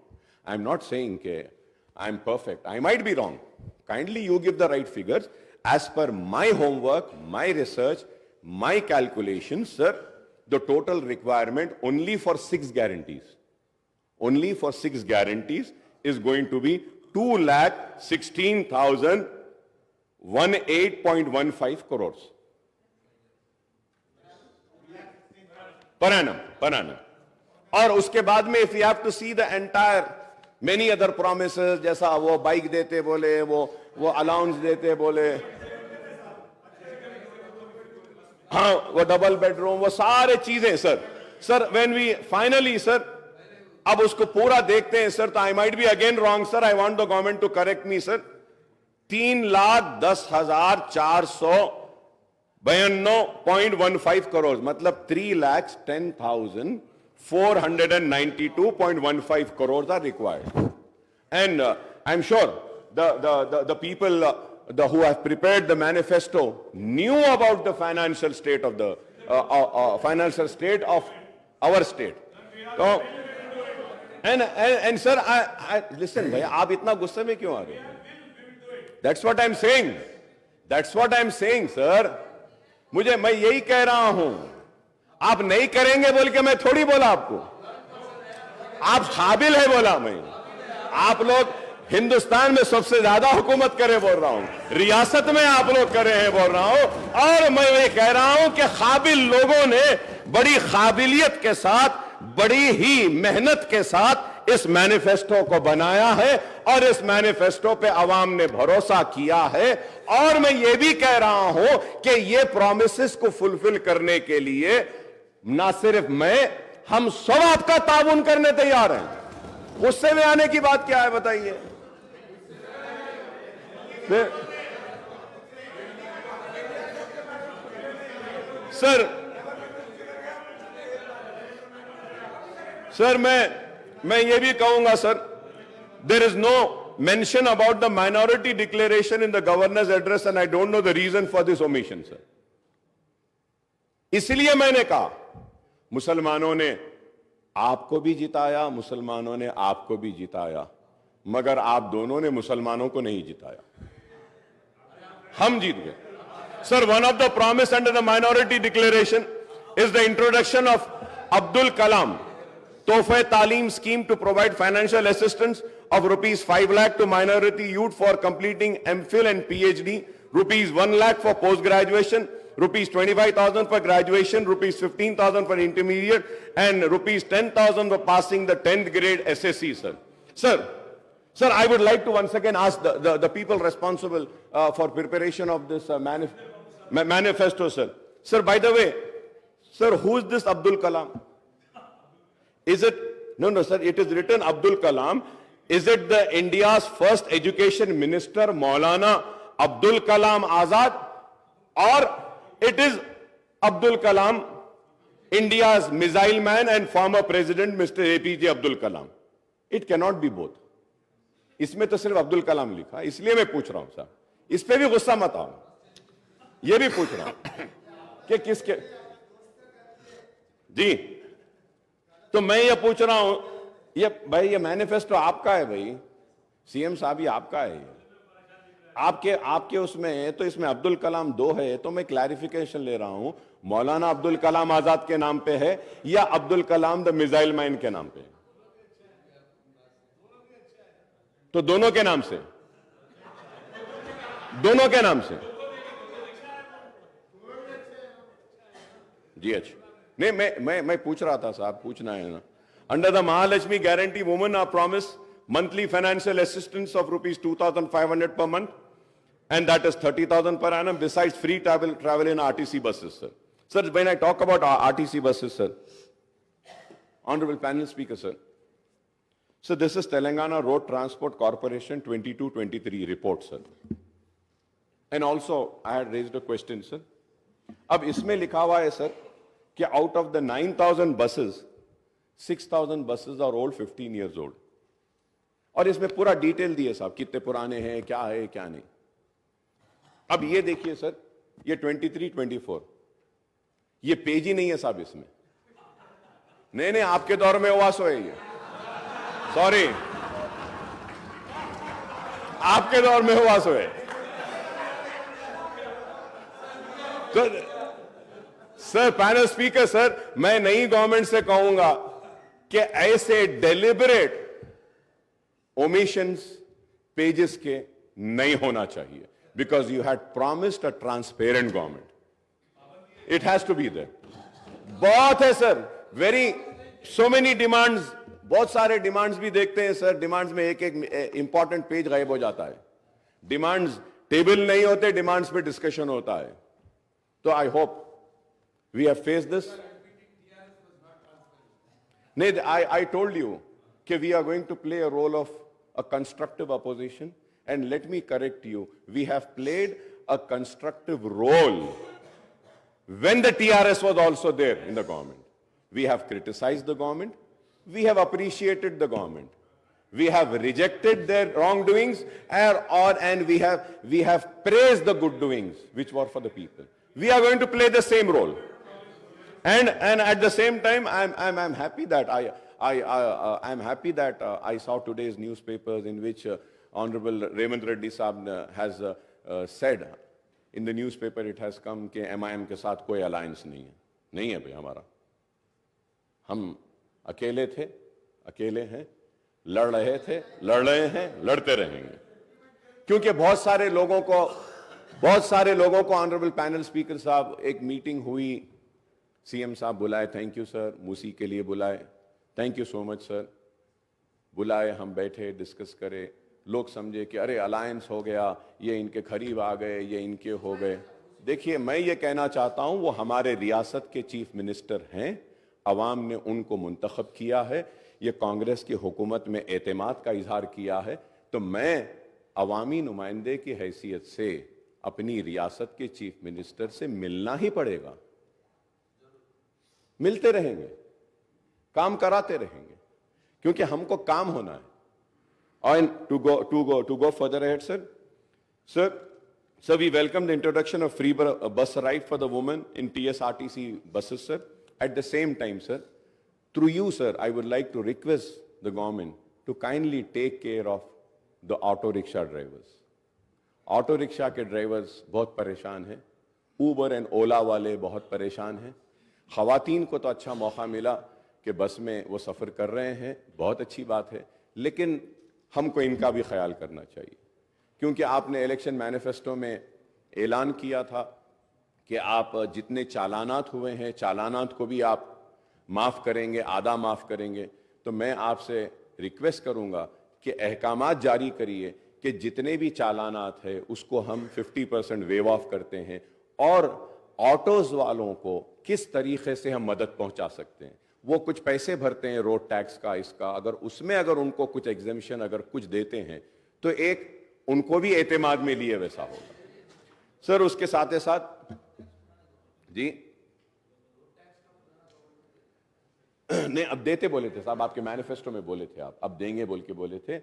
I'm not saying that I'm perfect. I might be wrong. Kindly you give the right figures. As per my homework, my research, my calculations, sir, the total requirement only for 6 guarantees. Only for 6 guarantees is going to be 2,16,018.15 crores per annum. और उसके बाद में if we have to see the entire many other promises, जैसा वो bike देते बोले, वो allowance देते बोले, हाँ वो डबल बेडरूम, वो सारे चीजें sir when we finally sir अब उसको पूरा देखते हैं सर, तो I might be again wrong, sir. I want the government to correct me, sir. 3,10,492.15 crore, मतलब 3,10,492.15 crores are required. And I'm sure the people who have prepared the manifesto knew about the financial state of the our state. So, and sir, I listen, bhaiya, आप इतना गुस्से में क्यों आ रहे हो? That's what I'm saying. That's what I'm saying, sir. मैं यही कह रहा हूं. आप नहीं करेंगे बोल के मैं थोड़ी बोला आपको. आप काबिल है बोला मैं. आप लोग हिंदुस्तान में सबसे ज्यादा हुकूमत करे बोल रहा हूं. रियासत में आप लोग करे हैं बोल रहा हूं. और मैं ये कह रहा हूं कि काबिल लोगों ने बड़ी काबिलियत के साथ, बड़ी ही मेहनत के साथ इस मैनिफेस्टो को बनाया है और इस मैनिफेस्टो पे अवाम ने भरोसा किया है. और मैं ये भी कह रहा हूं कि ये प्रॉमिसेस को फुलफिल करने के लिए ना सिर्फ मैं, हम सब आपका ताउन करने तैयार हैं. गुस्से में आने की बात क्या है बताइए? सर मैं ये भी कहूंगा sir, there is no mention about the minority declaration in the governor's address and I don't know the reason for this omission, sir. इसलिए मैंने कहा मुसलमानों ने आपको भी जिताया, मुसलमानों ने आपको भी जिताया, मगर आप दोनों ने मुसलमानों को नहीं जिताया. हम जीत गए. Sir, one of the promise under the minority declaration is the introduction of Abdul Kalam. तोहफे तालीम scheme to provide financial assistance of rupees 5 lakh to minority youth for completing MPhil and PhD, rupees 1 lakh for post-graduation, rupees 25,000 for graduation, rupees 15,000 for intermediate, and rupees 10,000 for passing the 10th grade SSC, sir. Sir, I would like to once again ask the people responsible for preparation of this manifesto, sir. Sir, by the way, sir, who is this Abdul Kalam? Is it, no, sir, it is written Abdul Kalam. Is it the India's first education minister, Maulana Abdul Kalam Azad? Or it is Abdul Kalam, India's missile man and former president, Mr. APJ Abdul Kalam? It cannot be both. इसमें तो सिर्फ अब्दुल कलाम लिखा, इसलिए मैं पूछ रहा हूं साहब, इस पे भी गुस्सा मत आओ, ये भी पूछ रहा हूं कि किसके जी। तो मैं ये पूछ रहा हूं, ये भाई ये मैनिफेस्टो आपका है भाई, सीएम साहब ये आपका है, आपके उसमें है, तो इसमें अब्दुल कलाम 2 है, तो मैं क्लैरिफिकेशन ले रहा हूं, मौलाना अब्दुल कलाम आजाद के नाम पे है या Abdul Kalam the missile man के नाम पे है? तो दोनों के नाम से, दोनों के नाम से जी। अच्छा, नहीं मैं पूछ रहा था साहब, पूछना है ना। Under the Mahalakshmi guarantee women are promise monthly financial assistance of rupees 2,500 per month, and that is 30,000 per annum, besides free travel in RTC buses, sir. Sir, when I talk about RTC buses, sir, honorable panel speaker, sir, so this is Telangana Road Transport Corporation 22-23 report, sir. And also I had raised a question, sir. अब इसमें लिखा हुआ है sir कि out of the 9,000 buses, 6,000 buses are old, 15 years old. और इसमें पूरा detail दिए साहब, कितने पुराने हैं, क्या है क्या नहीं। अब ये देखिए सर, ये 23-24, ये पेज ही नहीं है साहब इसमें। नहीं आपके दौर में ओवासो है ये, सॉरी, आपके दौर में ओवासो है। सर पैनल स्पीकर सर, मैं नई गवर्नमेंट से कहूंगा कि ऐसे डेलिबरेट ओमिशंस पेजेस के नहीं होना चाहिए, because you had promised a transparent government, it has to be there. बहुत है sir, very so many demands, बहुत सारे डिमांड्स भी देखते हैं सर, डिमांड्स में एक इंपॉर्टेंट पेज गायब हो जाता है, डिमांड्स टेबल नहीं होते, डिमांड्स पे डिस्कशन होता है। तो I hope we have faced this. नहीं, आई टोल्ड यू कि we are going to play a role of a constructive opposition, and let me correct you, we have played a constructive role when the TRS was also there in the government. We have criticized the government, we have appreciated the government, we have rejected their wrongdoings, and we have praised the good doings which were for the people. We are going to play the same role, and at the same time I'm happy that I'm happy that I saw today's newspapers in which Honorable Revant Reddy Saab has said in the newspaper, it has come कि MIM के साथ कोई alliance नहीं है भाई हमारा, हम अकेले थे, अकेले हैं, लड़ रहे थे, लड़ रहे हैं, लड़ते रहेंगे। क्योंकि बहुत सारे लोगों को ऑनरेबल पैनल स्पीकर साहब, एक मीटिंग हुई, सीएम साहब बुलाए, थैंक यू सर, मूसी के लिए बुलाए, thank you so much sir, बुलाए, हम बैठे, डिस्कस करे, लोग समझे कि अरे अलायंस हो गया, ये इनके करीब आ गए, ये इनके हो गए। देखिए, मैं ये कहना चाहता हूं, वो हमारे रियासत के चीफ मिनिस्टर हैं, अवाम ने उनको मुंतखब किया है, ये कांग्रेस की हुकूमत में एतमाद का इजहार किया है, तो मैं अवामी नुमाइंदे की हैसियत से अपनी रियासत के चीफ मिनिस्टर से मिलना ही पड़ेगा, मिलते रहेंगे, काम कराते रहेंगे, क्योंकि हमको काम होना है। And to go further ahead, sir, we welcome the introduction of free bus ride for the women in TSRTC buses, sir. At the same time, sir, through you, sir, I would like to request the government to kindly take care of the auto rickshaw drivers. Auto rickshaw के drivers बहुत परेशान हैं, Uber and ओला वाले बहुत परेशान हैं। ख़वातीन को तो अच्छा मौका मिला कि बस में वो सफ़र कर रहे हैं, बहुत अच्छी बात है, लेकिन हमको इनका भी ख्याल करना चाहिए, क्योंकि आपने इलेक्शन मैनिफेस्टो में ऐलान किया था कि आप जितने चालानात हुए हैं, चालानात को भी आप माफ़ करेंगे, आधा माफ़ करेंगे। तो मैं आपसे रिक्वेस्ट करूंगा कि अहकामात जारी करिए कि जितने भी चालानात है उसको हम 50% वेव ऑफ करते हैं, और ऑटोज़ वालों को किस तरीके से हम मदद पहुंचा सकते हैं। वो कुछ पैसे भरते हैं रोड टैक्स का, इसका, अगर उसमें अगर उनको कुछ एग्जेम्पशन अगर कुछ देते हैं तो एक उनको भी एतमाद में लिए वैसा होगा। सर उसके साथ साथ जी नहीं, अब देते बोले थे साहब, आपके मैनिफेस्टो में बोले थे, आप अब देंगे बोल के बोले थे।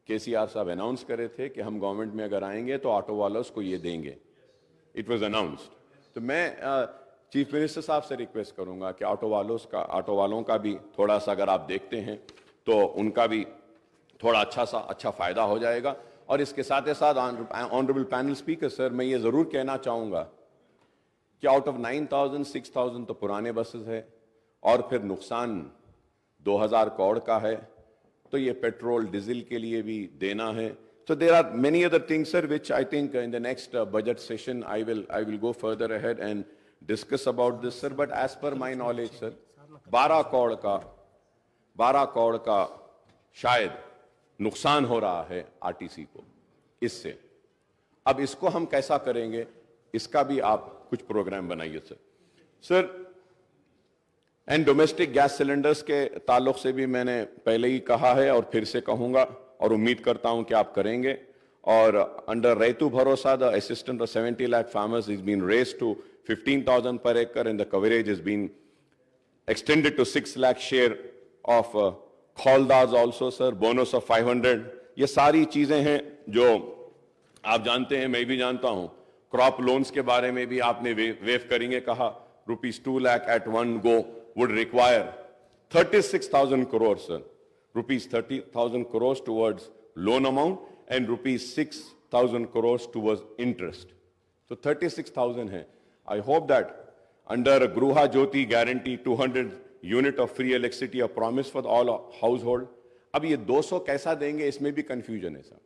केसीआर साहब अनाउंस करे थे कि हम गवर्नमेंट में अगर आएंगे तो ऑटो वालों को ये देंगे, इट वाज अनाउंस्ड। तो मैं चीफ मिनिस्टर साहब से रिक्वेस्ट करूंगा कि ऑटो वालों का भी थोड़ा सा अगर आप देखते हैं तो उनका भी थोड़ा अच्छा फायदा हो जाएगा। और इसके साथ साथ ऑनरेबल पैनल स्पीकर सर, मैं ये जरूर कहना चाहूंगा कि आउट ऑफ 9,000 6,000 तो पुराने बसेस है, और फिर नुकसान 2,000 करोड़ का है, तो ये पेट्रोल डीजल के लिए भी देना है। So there are many other things, sir, which I think in the next budget session I will go further ahead and discuss about this, sir. But as per my knowledge, sir, 12 crore का शायद नुकसान हो रहा है RTC को इससे। अब इसको हम कैसा करेंगे, इसका भी आप कुछ प्रोग्राम बनाइए sir. Sir and domestic gas cylinders के ताल्लुक से भी मैंने पहले ही कहा है और फिर से कहूंगा, और उम्मीद करता हूं कि आप करेंगे। और under Rythu Bharosa the assistant of 70 lakh farmers is been raised to 15,000 per acre and the coverage has been extended to 6 lakh share of खौलदाज also, sir, bonus of 500। ये सारी चीजें हैं जो आप जानते हैं, मैं भी जानता हूं। क्रॉप लोन्स के बारे में भी आपने वेव करेंगे कहा, ₹2 lakh at one go would require 36,000 crores, sir. ₹30,000 crores towards loan amount and ₹6,000 crores towards interest. So 36,000 है। I hope that under Gruha Jyoti guarantee 200 unit of free electricity a promise for all household। अब ये 200 कैसा देंगे, इसमें भी confusion है साहब।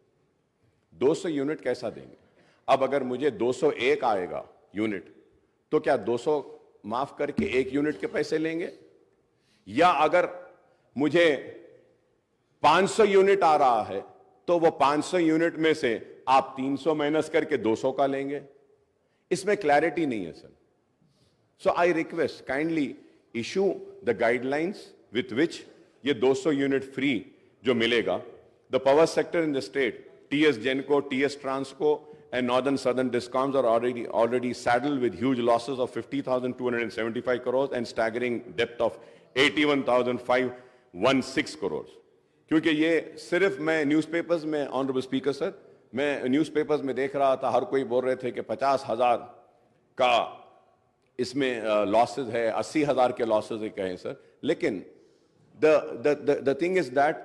200 unit कैसा देंगे? अब अगर मुझे 201 आएगा यूनिट, तो क्या 200 माफ करके 1 यूनिट के पैसे लेंगे? या अगर मुझे 500 यूनिट आ रहा है तो वो 500 यूनिट में से आप 300 माइनस करके 200 का लेंगे? इसमें क्लैरिटी नहीं है sir. So I request kindly issue the guidelines with which ये 200 यूनिट फ्री जो मिलेगा। The power sector in the state, TS Genco, TS Transco and northern southern discoms are already saddled with huge losses of 50,275 crores and staggering debt of 81,516 crores। क्योंकि ये सिर्फ मैं newspapers में, honourable speaker sir, मैं newspapers में देख रहा था, हर कोई बोल रहे थे कि 50,000 का इसमें लॉसेज है, 80,000 के लॉसेज है कहें सर। लेकिन the thing is that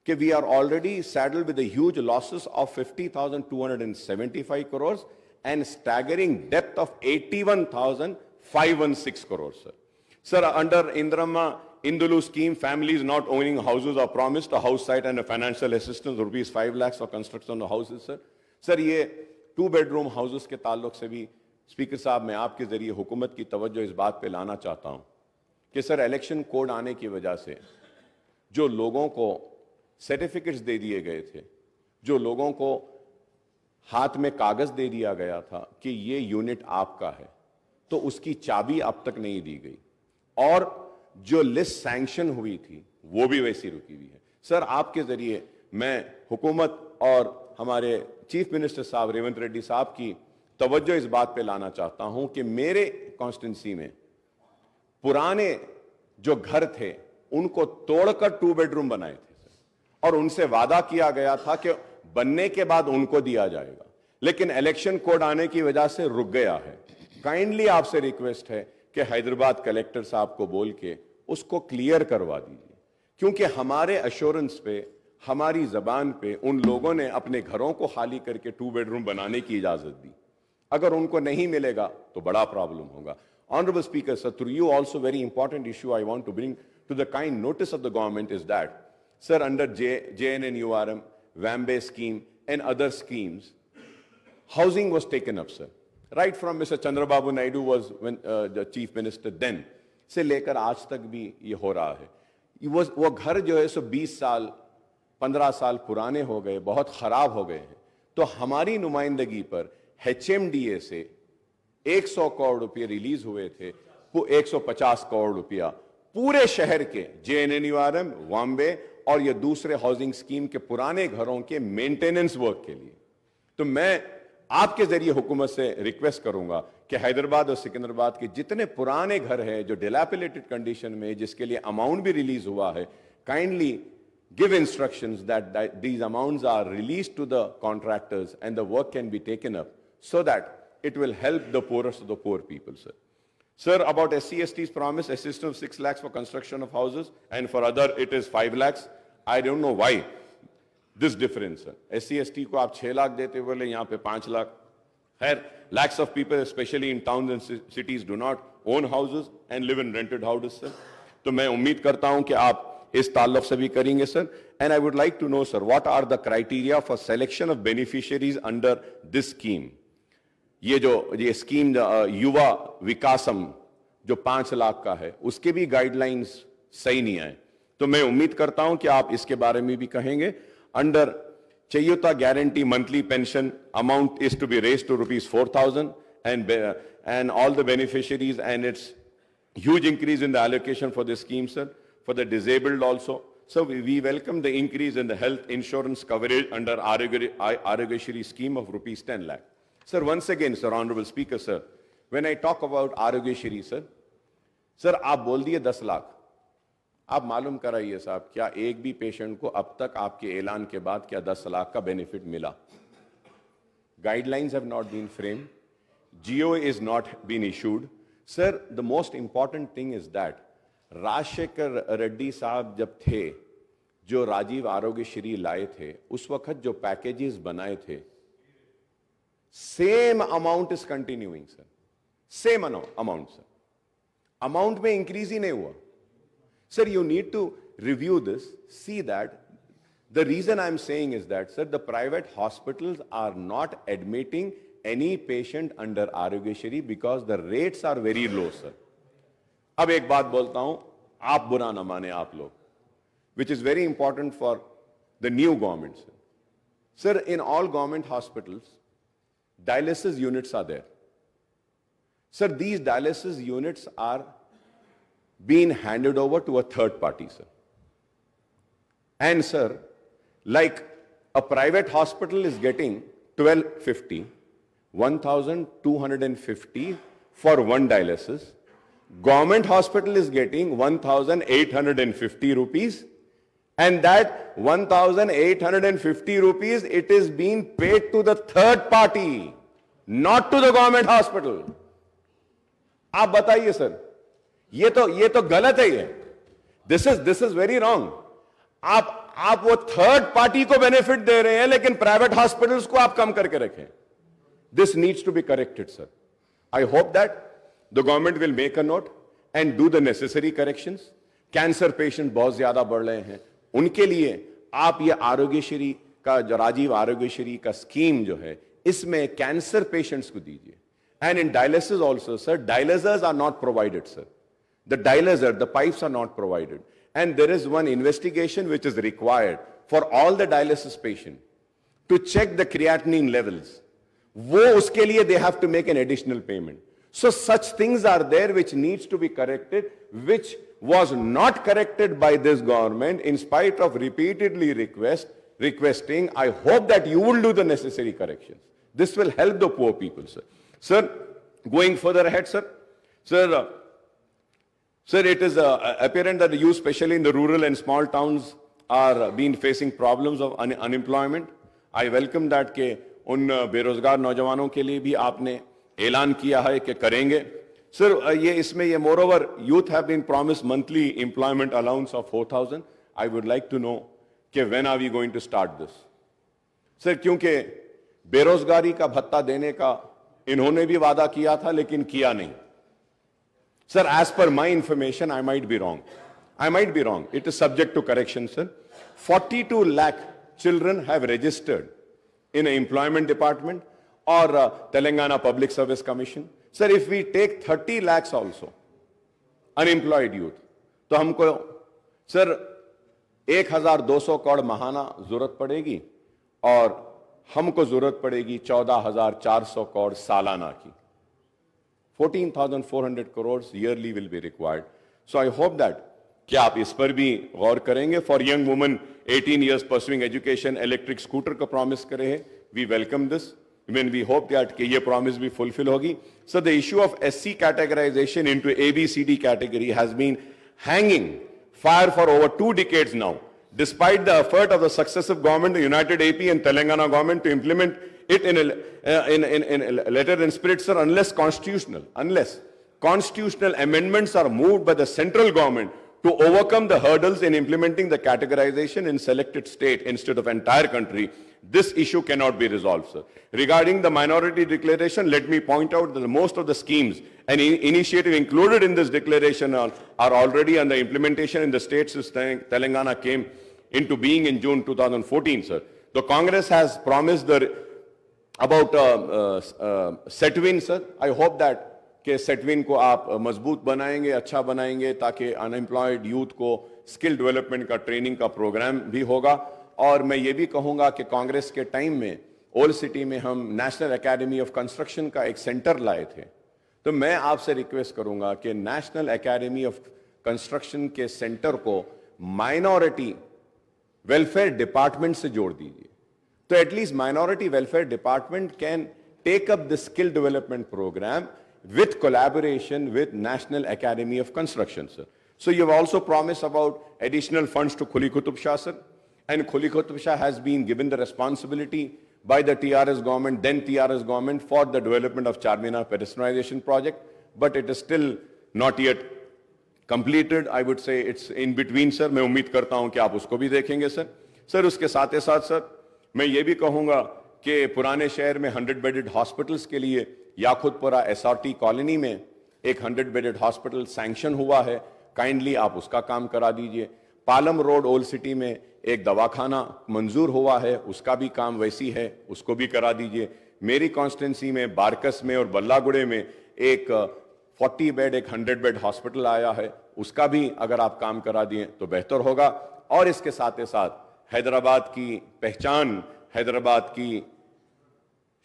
कि we are already saddled with the huge losses of 50,275 crores and staggering debt of 81,516 crores, sir. Sir, under Indulu scheme, families not owning houses are promised a house site and a financial assistance ₹5 lakhs for construction of houses, sir. Sir, ये 2 bedroom houses के ताल्लुक से भी speaker साहब मैं आपके जरिए हुकूमत की तवज्जो इस बात पे लाना चाहता हूं कि सर इलेक्शन कोड आने की वजह से जो लोगों को सर्टिफिकेट्स दे दिए गए थे, जो लोगों को हाथ में कागज दे दिया गया था कि ये यूनिट आपका है, तो उसकी चाबी अब तक नहीं दी गई, और जो लिस्ट सैंक्शन हुई थी वो भी वैसी रुकी हुई है। सर आपके जरिए मैं हुकूमत और हमारे चीफ मिनिस्टर साहब रेवंत रेड्डी साहब की तवज्जो इस बात पे लाना चाहता हूं कि मेरे कॉन्स्टिट्यूंसी में पुराने जो घर थे उनको तोड़कर 2 बेडरूम बनाए थे और उनसे वादा किया गया था कि बनने के बाद उनको दिया जाएगा, लेकिन इलेक्शन कोड आने की वजह से रुक गया है। काइंडली आपसे रिक्वेस्ट है कि हैदराबाद कलेक्टर साहब को बोल के उसको क्लियर करवा दीजिए, क्योंकि हमारे अश्योरेंस पे, हमारी जबान पे उन लोगों ने अपने घरों को खाली करके 2 बेडरूम बनाने की इजाजत दी। अगर उनको नहीं मिलेगा तो बड़ा प्रॉब्लम होगा। Honorable Speaker, sir, through you also very important issue I want to bring to the kind notice of the government is that, sir, under JNNURM, WAMBE scheme and other schemes, housing was taken up, sir. Right from Mr. Chandrababu Naidu was the chief minister then, से लेकर आज तक भी ये हो रहा है. वो घर जो है सो 20 साल 15 साल पुराने हो गए, बहुत खराब हो गए हैं. तो हमारी नुमाइंदगी पर HMDA से 100 करोड़ रुपए रिलीज हुए थे, वो 150 करोड़ रुपया पूरे शहर के JNNURM, वाम्बे और ये दूसरे हाउसिंग स्कीम के पुराने घरों के मेंटेनेंस वर्क के लिए. तो मैं आपके जरिए हुकूमत से रिक्वेस्ट करूंगा कि हैदराबाद और सिकंदराबाद के जितने पुराने घर हैं जो डिलैपिलेटेड कंडीशन में, जिसके लिए अमाउंट भी रिलीज हुआ है, kindly give instructions that these amounts are released to the contractors and the work can be taken up so that it will help the poorest of the poor people, sir. Sir, about SC/ST's promise, assistance of 6 lakhs for construction of houses and for other it is 5 lakhs. I don't know why this difference, sir. SC/ST को आप 6 लाख देते बोले, यहाँ पे 5 lakh. Lakhs of people, especially in towns and cities, do not own houses and live in rented houses, sir. तो मैं उम्मीद करता हूँ कि आप इस ताल्लुक से भी करेंगे, sir. And I would like to know, sir, what are the criteria for selection of beneficiaries under this scheme. ये स्कीम युवा विकासम जो 5 लाख का है, उसके भी गाइडलाइंस सही नहीं आए. तो मैं उम्मीद करता हूं कि आप इसके बारे में भी कहेंगे. Under Cheyutha guarantee monthly pension amount is to be raised to ₹4,000 and all the beneficiaries, and it's huge increase in the allocation for this scheme, sir. For the disabled also. So we welcome the increase in the health insurance coverage under Arogyashri scheme of ₹10 lakh. Sir, once again, sir, Honorable Speaker, sir, when I talk about Arogyashri, sir, आप बोल दिए 10 लाख. आप मालूम कराइए साहब, क्या एक भी पेशेंट को अब तक आपके ऐलान के बाद क्या 10 लाख का बेनिफिट मिला? Guidelines have not been framed. GO is not been issued. Sir, the most important thing is that Rajshekhar Reddy साहब जब थे, जो राजीव आरोग्यश्री लाए थे, उस वक्त जो पैकेजेस बनाए थे, same amount is continuing, sir. Same amount, sir. Amount में इंक्रीज ही नहीं हुआ. Sir, you need to review this, see that. The reason I'm saying is that, sir, the private hospitals are not admitting any patient under Arogyashri because the rates are very low, sir. अब एक बात बोलता हूं, आप बुरा ना माने आप लोग, which is very important for the new government, sir. Sir, in all government hospitals, dialysis units are there. Sir, these dialysis units are being handed over to a third party, sir. And sir, like a private hospital is getting 1250, 1250 for one dialysis. Government hospital is getting 1,850 rupees, and that 1,850 rupees, it is being paid to the third party, not to the government hospital. आप बताइए sir, ये तो गलत है. ये this is very wrong. आप वो third party को बेनिफिट दे रहे हैं, लेकिन प्राइवेट हॉस्पिटल्स को आप कम करके रखें. This needs to be corrected, sir. I hope that the government will make a note and do the necessary corrections. Cancer patient बहुत ज्यादा बढ़ रहे हैं, उनके लिए आप ये आरोग्यश्री का जो राजीव आरोग्यश्री का स्कीम जो है, इसमें कैंसर पेशेंट्स को दीजिए. And in dialysis also, sir, dialyzers are not provided, sir. The dialyzer, the pipes are not provided. And there is one investigation which is required for all the dialysis patients to check the creatinine levels. वो उसके लिए they have to make an additional payment. So such things are there which needs to be corrected, which was not corrected by this government in spite of repeatedly requesting. I hope that you will do the necessary corrections. This will help the poor people, sir. Sir, going further ahead, sir, it is apparent that you, especially in the rural and small towns, are being facing problems of unemployment. I welcome that के उन बेरोजगार नौजवानों के लिए भी आपने ऐलान किया है कि करेंगे. Sir, ये इसमें ये moreover, youth have been promised monthly employment allowance of 4,000. I would like to know कि when are we going to start this? Sir, क्योंकि बेरोजगारी का भत्ता देने का इन्होंने भी वादा किया था, लेकिन किया नहीं. Sir, as per my information, I might be wrong. It is subject to correction, sir. 42 lakh children have registered in an employment department or Telangana Public Service Commission. Sir, if we take 30 lakhs also, unemployed youth, तो हमको sir 1200 crore महाना जरूरत पड़ेगी और हमको जरूरत पड़ेगी 14,400 करोड़ सालाना की. 14,400 crores yearly will be required. So I hope that क्या आप इस पर भी गौर करेंगे. For young woman 18 years pursuing education, electric scooter का प्रॉमिस करे हैं. We welcome this when we hope that कि ये प्रॉमिस भी फुलफिल होगी. So the issue of SC categorization into ABCD category has been hanging fire for over 2 decades now, despite the effort of the successive government, the United AP and Telangana government, to implement it in a letter and spirit, sir. Unless constitutional amendments are moved by the central government to overcome the hurdles in implementing the categorization in selected state instead of entire country, this issue cannot be resolved, sir. Regarding the minority declaration, let me point out that most of the schemes and initiative included in this declaration are already under implementation in the states since Telangana came into being in June 2014, sir. The Congress has promised about Setwin, sir. I hope that कि सेटविन को आप मजबूत बनाएंगे, अच्छा बनाएंगे, ताकि unemployed youth को skill development का ट्रेनिंग का प्रोग्राम भी होगा. और मैं ये भी कहूँगा कि कांग्रेस के टाइम में ओल्ड सिटी में हम नेशनल एकेडमी ऑफ कंस्ट्रक्शन का एक सेंटर लाए थे. तो मैं आपसे रिक्वेस्ट करूँगा कि नेशनल एकेडमी ऑफ कंस्ट्रक्शन के सेंटर को माइनॉरिटी वेलफेयर डिपार्टमेंट से जोड़ दीजिए. तो at least minority welfare department can take up the skill development programme with collaboration with National Academy of Construction, sir. So you have also promised about additional funds to Khuli Qutub Shah, sir. And Khuli Qutub Shah has been given the responsibility by the TRS government, then TRS government, for the development of Charminar pedestrianization project. But it is still not yet completed. I would say it's in between, sir. मैं उम्मीद करता हूं कि आप उसको भी देखेंगे, sir. Sir, उसके साथ ही साथ, sir, मैं ये भी कहूंगा कि पुराने शहर में 100 bedded hospitals के लिए याकुतपुरा SRT कॉलोनी में एक 100 बेडेड हॉस्पिटल सैंक्शन हुआ है. काइंडली आप उसका काम करा दीजिए. पालम रोड ओल्ड सिटी में एक दवाखाना मंजूर हुआ है, उसका भी काम वैसी है, उसको भी करा दीजिए. मेरी कॉन्स्टिट्यूंसी में बारकस में और बल्लागुड़े में एक 40 बेड एक 100 बेड हॉस्पिटल आया है, उसका भी अगर आप काम करा दिए तो बेहतर होगा. और इसके साथ ही साथ हैदराबाद की पहचान, हैदराबाद की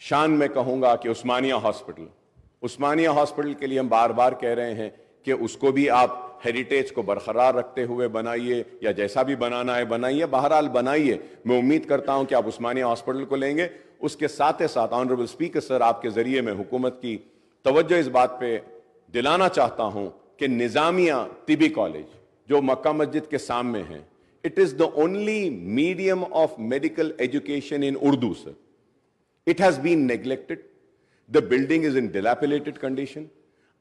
शान में कहूंगा कि उस्मानिया हॉस्पिटल के लिए हम बार बार कह रहे हैं कि उसको भी आप हेरिटेज को बरकरार रखते हुए बनाइए, या जैसा भी बनाना है बनाइए, बहरहाल बनाइए. मैं उम्मीद करता हूं कि आप उस्मानिया हॉस्पिटल को लेंगे. उसके साथ ही साथ ऑनरेबल स्पीकर सर, आपके जरिए मैं हुकूमत की तवज्जो इस बात पे दिलाना चाहता हूं कि निजामिया तिबी कॉलेज जो मक्का मस्जिद के सामने है, it is the only medium of medical education in Urdu, sir. It has been neglected. The building is in dilapidated condition.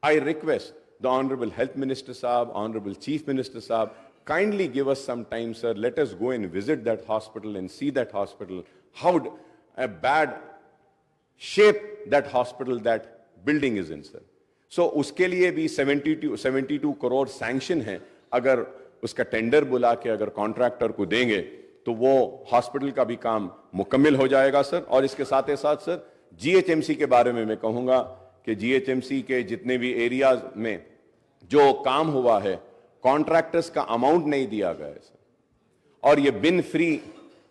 I request the Honorable Health Minister Saab, Honorable Chief Minister Saab, kindly give us some time, sir. Let us go and visit that hospital and see that hospital, how a bad shape that hospital, that building is in, sir. So उसके लिए भी 72 crore sanction है. अगर उसका tender बुला के अगर contractor को देंगे तो वो हॉस्पिटल का भी काम मुकम्मल हो जाएगा, सर. और इसके साथ ही साथ, सर, GHMC के बारे में मैं कहूंगा कि GHMC के जितने भी एरियाज में जो काम हुआ है, कॉन्ट्रैक्टर्स का अमाउंट नहीं दिया गया है, सर. और ये बिन फ्री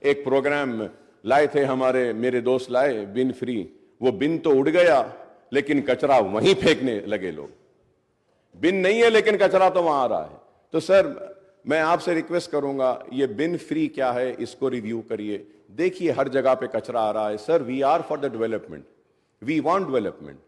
एक प्रोग्राम लाए थे मेरे दोस्त लाए, बिन फ्री. वो बिन तो उड़ गया, लेकिन कचरा वहीं फेंकने लगे लोग. बिन नहीं है लेकिन कचरा तो वहां आ रहा है. तो सर, मैं आपसे रिक्वेस्ट करूंगा, ये बिन फ्री क्या है, इसको रिव्यू करिए. देखिए हर जगह पे कचरा आ रहा है, sir. We are for the development. We want development.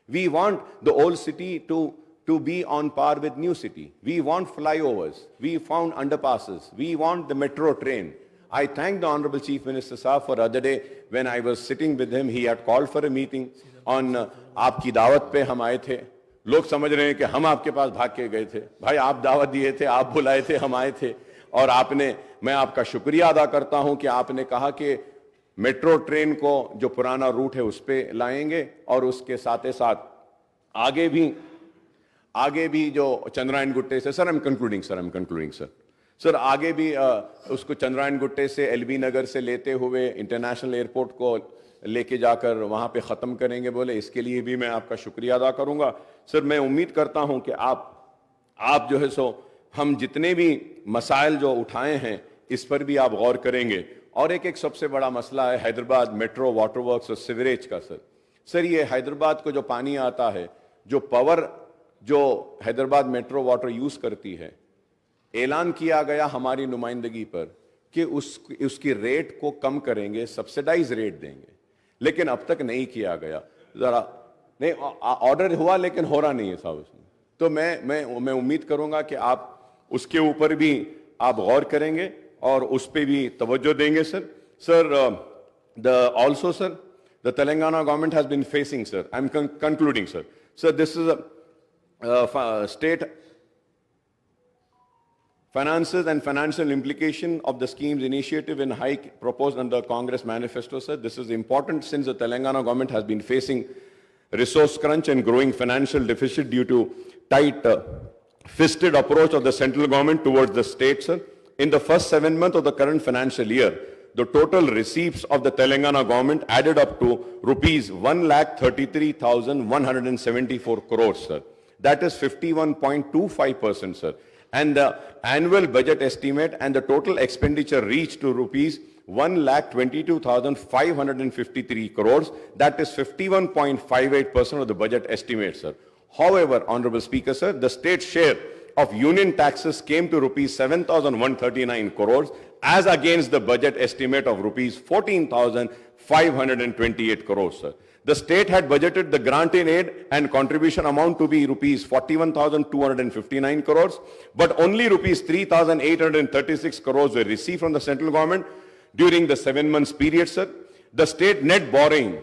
We want the old city to be on par with new city. We want flyovers. We found underpasses. We want the metro train. I thank the Honorable Chief Minister Saab for other day when I was sitting with him. He had called for a meeting on आपकी दावत पे हम आए थे. लोग समझ रहे हैं कि हम आपके पास भाग के गए थे. भाई, आप दावत दिए थे, आप बुलाए थे, हम आए थे. और मैं आपका शुक्रिया अदा करता हूं कि आपने कहा कि मेट्रो ट्रेन को जो पुराना रूट है उस पे लाएंगे, और उसके साथ ही साथ आगे भी आगे भी जो चंद्रायन गुट्टे से, sir I am concluding sir, आगे भी उसको चंद्रायन गुट्टे से एलबी नगर से लेते हुए इंटरनेशनल एयरपोर्ट को लेके जाकर वहां पे खत्म करेंगे बोले, इसके लिए भी मैं आपका शुक्रिया अदा करूंगा। सर मैं उम्मीद करता हूं कि आप जो है सो हम जितने भी मसाइल जो उठाए हैं इस पर भी आप गौर करेंगे। और एक सबसे बड़ा मसला है हैदराबाद मेट्रो वाटर वर्क्स और सिवरेज का। सर ये हैदराबाद को जो पानी आता है, जो पावर जो हैदराबाद मेट्रो वाटर यूज करती है, ऐलान किया गया हमारी नुमाइंदगी पर कि उसकी रेट को कम करेंगे, सब्सिडाइज रेट देंगे, लेकिन अब तक नहीं किया गया। जरा नहीं, ऑर्डर हुआ लेकिन हो रहा नहीं है साहब उसमें। तो मैं उम्मीद करूंगा कि आप उसके ऊपर भी आप गौर करेंगे और उस पर भी तवज्जो देंगे sir. Also sir the Telangana government has been facing, sir, I'm concluding sir, this is a state finances and financial implication of the schemes initiative and hike proposed under Congress manifesto, sir. This is important since the Telangana government has been facing resource crunch and growing financial deficit due to tight fisted approach of the central government towards the state, sir. In the first 7 months of the current financial year, the total receipts of the Telangana government added up to rupees 1,33,174 crores, sir. That is 51.25%, sir. And the annual budget estimate and the total expenditure reached to rupees 1,22,553 crores. That is 51.58% of the budget estimate, sir. However, Honorable Speaker, sir, the state share of union taxes came to rupees 7,139 crores as against the budget estimate of rupees 14,528 crores, sir. The state had budgeted the grant in aid and contribution amount to be rupees 41,259 crores, but only rupees 3,836 crores were received from the central government during the 7 months period, sir. The state net borrowing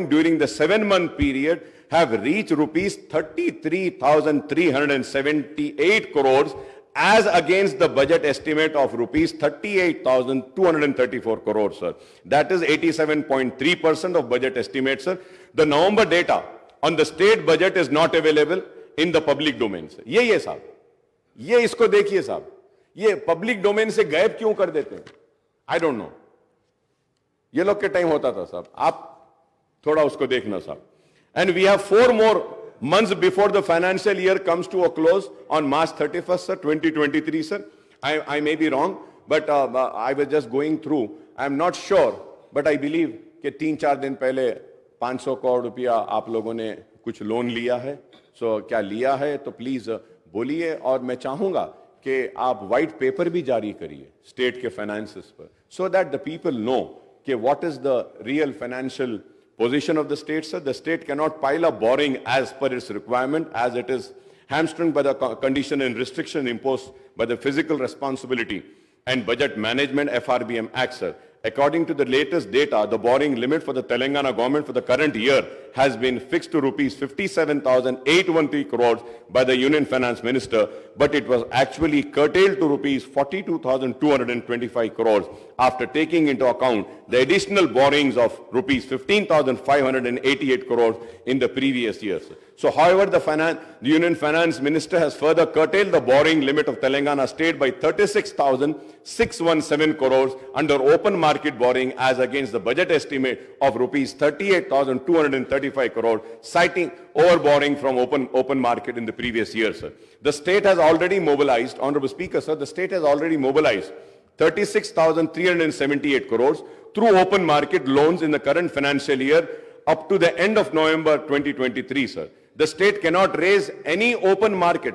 during the 7-month period have reached rupees 33,378 crores as against the budget estimate of rupees 38,234 crores, sir. That is 87.3% of budget estimate, sir. The November data on the state budget is not available in the public domain, sir. ये साहब, ये इसको देखिए साहब, ये public domain से गायब क्यों कर देते हैं? I don't know. ये लोग के टाइम होता था साहब, आप थोड़ा उसको देखना साहब. And we have 4 more months before the financial year comes to a close on March 31st, sir, 2023, sir. I may be wrong, but I was just going through. I'm not sure, but I believe कि 3-4 दिन पहले 500 करोड़ रुपया आप लोगों ने कुछ loan लिया है. So क्या लिया है तो प्लीज बोलिए, और मैं चाहूंगा कि आप व्हाइट पेपर भी जारी करिए स्टेट के फाइनेंसेस पर, so that the people know कि what is the real financial position of the state, sir. The state cannot pile up borrowing as per its requirement, as it is hamstrung by the condition and restriction imposed by the Physical Responsibility and Budget Management FRBM Act, sir. According to the latest data, the borrowing limit for the Telangana government for the current year has been fixed to rupees 57,813 crores by the Union Finance Minister, but it was actually curtailed to rupees 42,225 crores after taking into account the additional borrowings of rupees 15,588 crores in the previous years. So, however, the Union Finance Minister has further curtailed the borrowing limit of Telangana state by 36,617 crores under open market borrowing as against the budget estimate of rupees 38,235 crores, citing overborrowing from open market in the previous year, sir. The state has already mobilized, Honorable Speaker, sir, the state has already mobilized 36,378 crores through open market loans in the current financial year up to the end of November 2023, sir. The state cannot raise any open market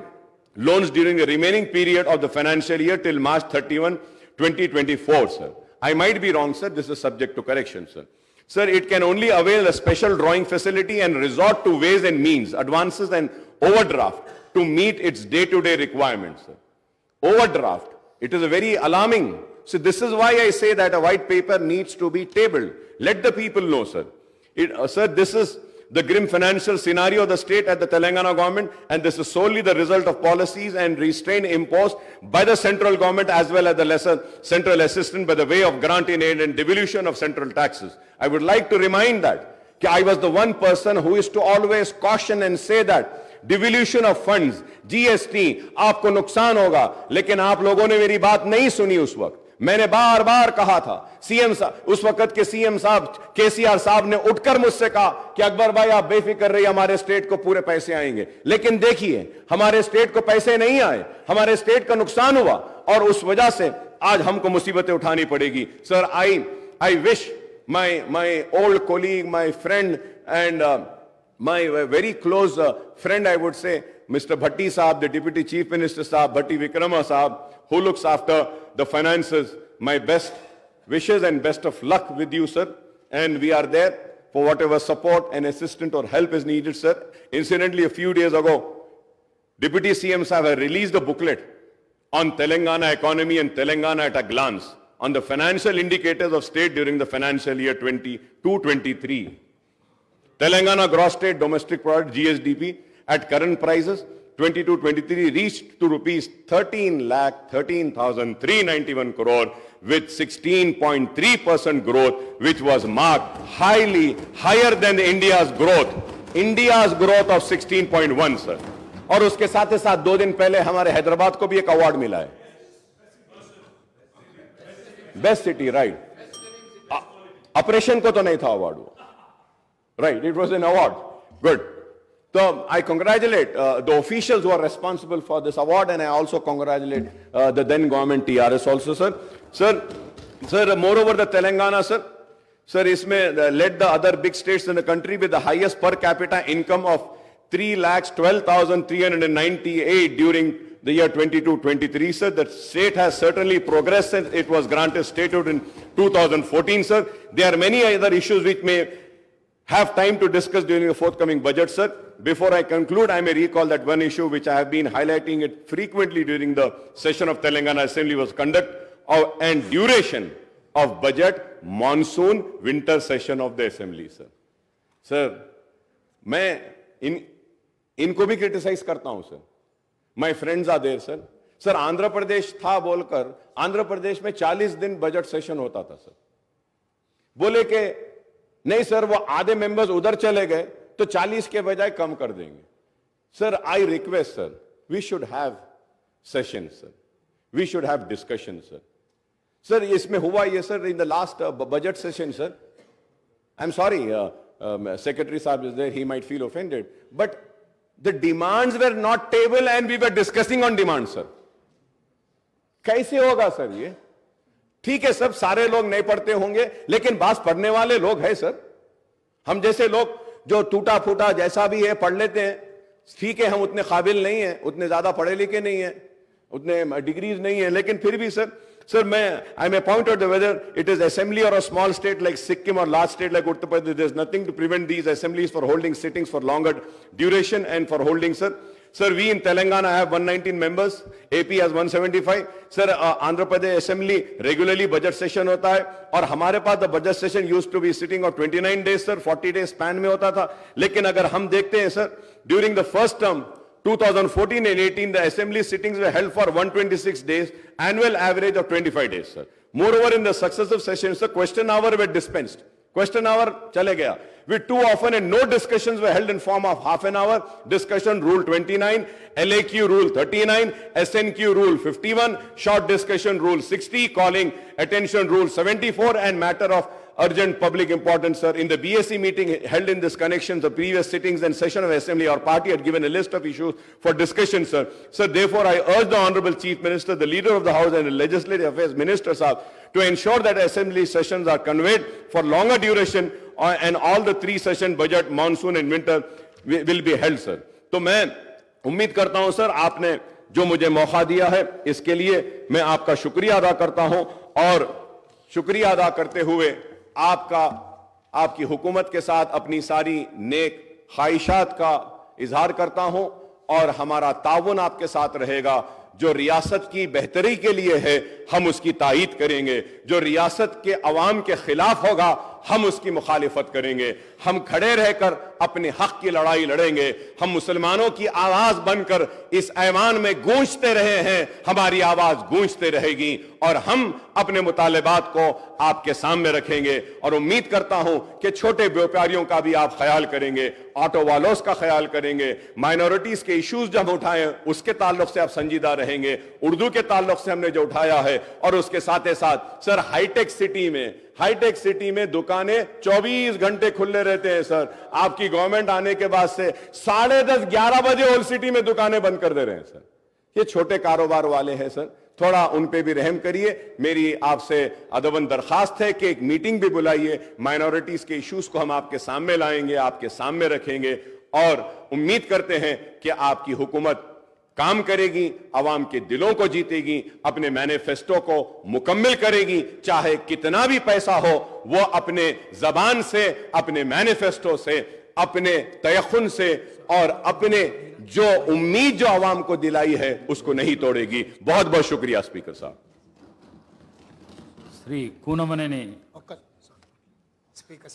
loans during the remaining period of the financial year till March 31, 2024, sir. I might be wrong, sir. This is subject to correction, sir. Sir, it can only avail a special drawing facility and resort to ways and means, advances and overdraft to meet its day-to-day requirements, sir. Overdraft. It is a very alarming. So this is why I say that a white paper needs to be tabled. Let the people know, sir. Sir, this is the grim financial scenario of the state at the Telangana government, and this is solely the result of policies and restraint imposed by the central government as well as the lesser central assistance by the way of grant in aid and devolution of central taxes. I would like to remind that I was the one person who is to always caution and say that devolution of funds, GST, आपको नुकसान होगा। लेकिन आप लोगों ने मेरी बात नहीं सुनी। उस वक्त मैंने बार बार कहा था, सीएम साहब, उस वक्त के सीएम साहब केसीआर साहब ने उठकर मुझसे कहा कि अकबर भाई आप बेफिक्र रहिए, हमारे स्टेट को पूरे पैसे आएंगे। लेकिन देखिए हमारे स्टेट को पैसे नहीं आए, हमारे स्टेट का नुकसान हुआ और उस वजह से आज हमको मुसीबतें उठानी पड़ेगी। Sir, I wish my old colleague, my friend and my very close friend, I would say, Mr. Bhatti Saab, the Deputy Chief Minister Saab, Bhatti Vikrama Saab, who looks after the finances, my best wishes and best of luck with you, sir. And we are there for whatever support and assistance or help is needed, sir. Incidentally, a few days ago, Deputy CM Saab have released a booklet on Telangana economy and Telangana at a glance, on the financial indicators of state during the financial year 22-23. Telangana gross state domestic product, GSDP, at current prices 22-23 reached to rupees 13,13,391 crore with 16.3% growth, which was marked higher than India's growth of 16.1, sir. और उसके साथ ही साथ 2 दिन पहले हमारे हैदराबाद को भी एक अवार्ड मिला है, बेस्ट सिटी, राइट। ऑपरेशन को तो नहीं था अवार्ड वो, right, it was an award, good. So I congratulate the officials who are responsible for this award, and I also congratulate the then government TRS also, sir. Sir, moreover the Telangana, sir, isme led the other big states in the country with the highest per capita income of 3,12,398 during the year 22-23, sir. The state has certainly progressed since it was granted statehood in 2014, sir. There are many other issues which may have time to discuss during the forthcoming budget, sir. Before I conclude, I may recall that one issue which I have been highlighting it frequently during the session of Telangana Assembly was conduct of and duration of budget monsoon winter session of the Assembly, sir. Sir, मैं इनको भी criticise करता हूं, sir. My friends are there, sir. Sir, Andhra Pradesh था बोलकर आंध्र प्रदेश में 40 दिन budget session होता था, सर. बोले कि नहीं सर, वो आधे मेंबर्स उधर चले गए तो 40 के बजाय कम कर देंगे. Sir, I request, sir, we should have session, sir. We should have discussion, sir. Sir, इसमें हुआ ये, sir, in the last budget session, sir. I am sorry, secretary Saab is there, he might feel offended, but the demands were not table and we were discussing on demands, sir. कैसे होगा sir ये? ठीक है, सब सारे लोग नहीं पढ़ते होंगे, लेकिन बात पढ़ने वाले लोग हैं, सर. हम जैसे लोग जो टूटा फूटा जैसा भी है पढ़ लेते हैं. ठीक है, हम उतने काबिल नहीं हैं, उतने ज्यादा पढ़े लिखे नहीं हैं, उतने डिग्रीज नहीं है, लेकिन फिर भी sir, I may point out whether it is assembly or a small state like Sikkim or large state like Uttar Pradesh, there is nothing to prevent these assemblies for holding sittings for longer duration and for holding, sir. Sir, we in Telangana have 119 members, AP has 175. Sir, Andhra Pradesh Assembly regularly budget session hota hai, और हमारे पास the budget session used to be sitting of 29 days, sir, 40 days span में होता था. लेकिन अगर हम देखते हैं, sir, during the first term, 2014 and 18, the assembly sittings were held for 126 days, annual average of 25 days, sir. Moreover, in the successive sessions, the question hour were dispensed. Question hour chale gaya. With too often and no discussions were held in form of half an hour. Discussion rule 29, LAQ rule 39, SNQ rule 51, short discussion rule 60, calling attention rule 74, and matter of urgent public importance, sir. In the BSc meeting held in this connection, the previous sittings and session of Assembly, our party had given a list of issues for discussion, sir. Sir, therefore, I urge the Honorable Chief Minister, the Leader of the House and the Legislative Affairs Minister, sir, to ensure that Assembly sessions are conveyed for longer duration and all the 3 session budget, monsoon and winter will be held, sir. तो मैं उम्मीद करता हूं, sir, आपने जो मुझे मौका दिया है इसके लिए मैं आपका शुक्रिया अदा करता हूं, और शुक्रिया अदा करते हुए आपकी हुकूमत के साथ अपनी सारी नेक ख्वाहिशात का इजहार करता हूं, और हमारा ताउन आपके साथ रहेगा. जो रियासत की बेहतरी के लिए है हम उसकी तायीद करेंगे, जो रियासत के अवाम के खिलाफ होगा हम उसकी मुखालिफत करेंगे. हम खड़े रहकर अपने हक की लड़ाई लड़ेंगे। हम मुसलमानों की आवाज बनकर इस ऐवान में गूंजते रहे हैं, हमारी आवाज गूंजते रहेगी और हम अपने मुतालिबात को आपके सामने रखेंगे। और उम्मीद करता हूं कि छोटे व्यापारियों का भी आप ख्याल करेंगे, ऑटो वालों का ख्याल करेंगे, माइनॉरिटीज के इश्यूज जब उठाए उसके ताल्लुक से आप संजीदा रहेंगे, उर्दू के ताल्लुक से हमने जो उठाया है, और उसके साथ साथ सर हाईटेक सिटी में दुकानें 24 घंटे खुले रहते हैं सर। आपकी गवर्नमेंट आने के बाद से 10:30 11 बजे ओल्ड सिटी में दुकानें बंद कर दे रहे हैं सर। ये छोटे कारोबार वाले हैं सर, थोड़ा उन पे भी रहम करिए। मेरी आपसे अदबन दरखास्त है कि एक मीटिंग भी बुलाइए, माइनॉरिटीज के इश्यूज को हम आपके सामने लाएंगे, आपके सामने रखेंगे और उम्मीद करते हैं कि आपकी हुकूमत काम करेगी, आवाम के दिलों को जीतेगी, अपने मैनिफेस्टो को मुकम्मल करेगी। चाहे कितना भी पैसा हो, वो अपने जबान से, अपने मैनिफेस्टो से, अपने तयखुन से और अपने जो उम्मीद जो आवाम को दिलाई है उसको नहीं तोड़ेगी। बहुत बहुत शुक्रिया स्पीकर साहब। श्री कूनमनेनी स्पीकर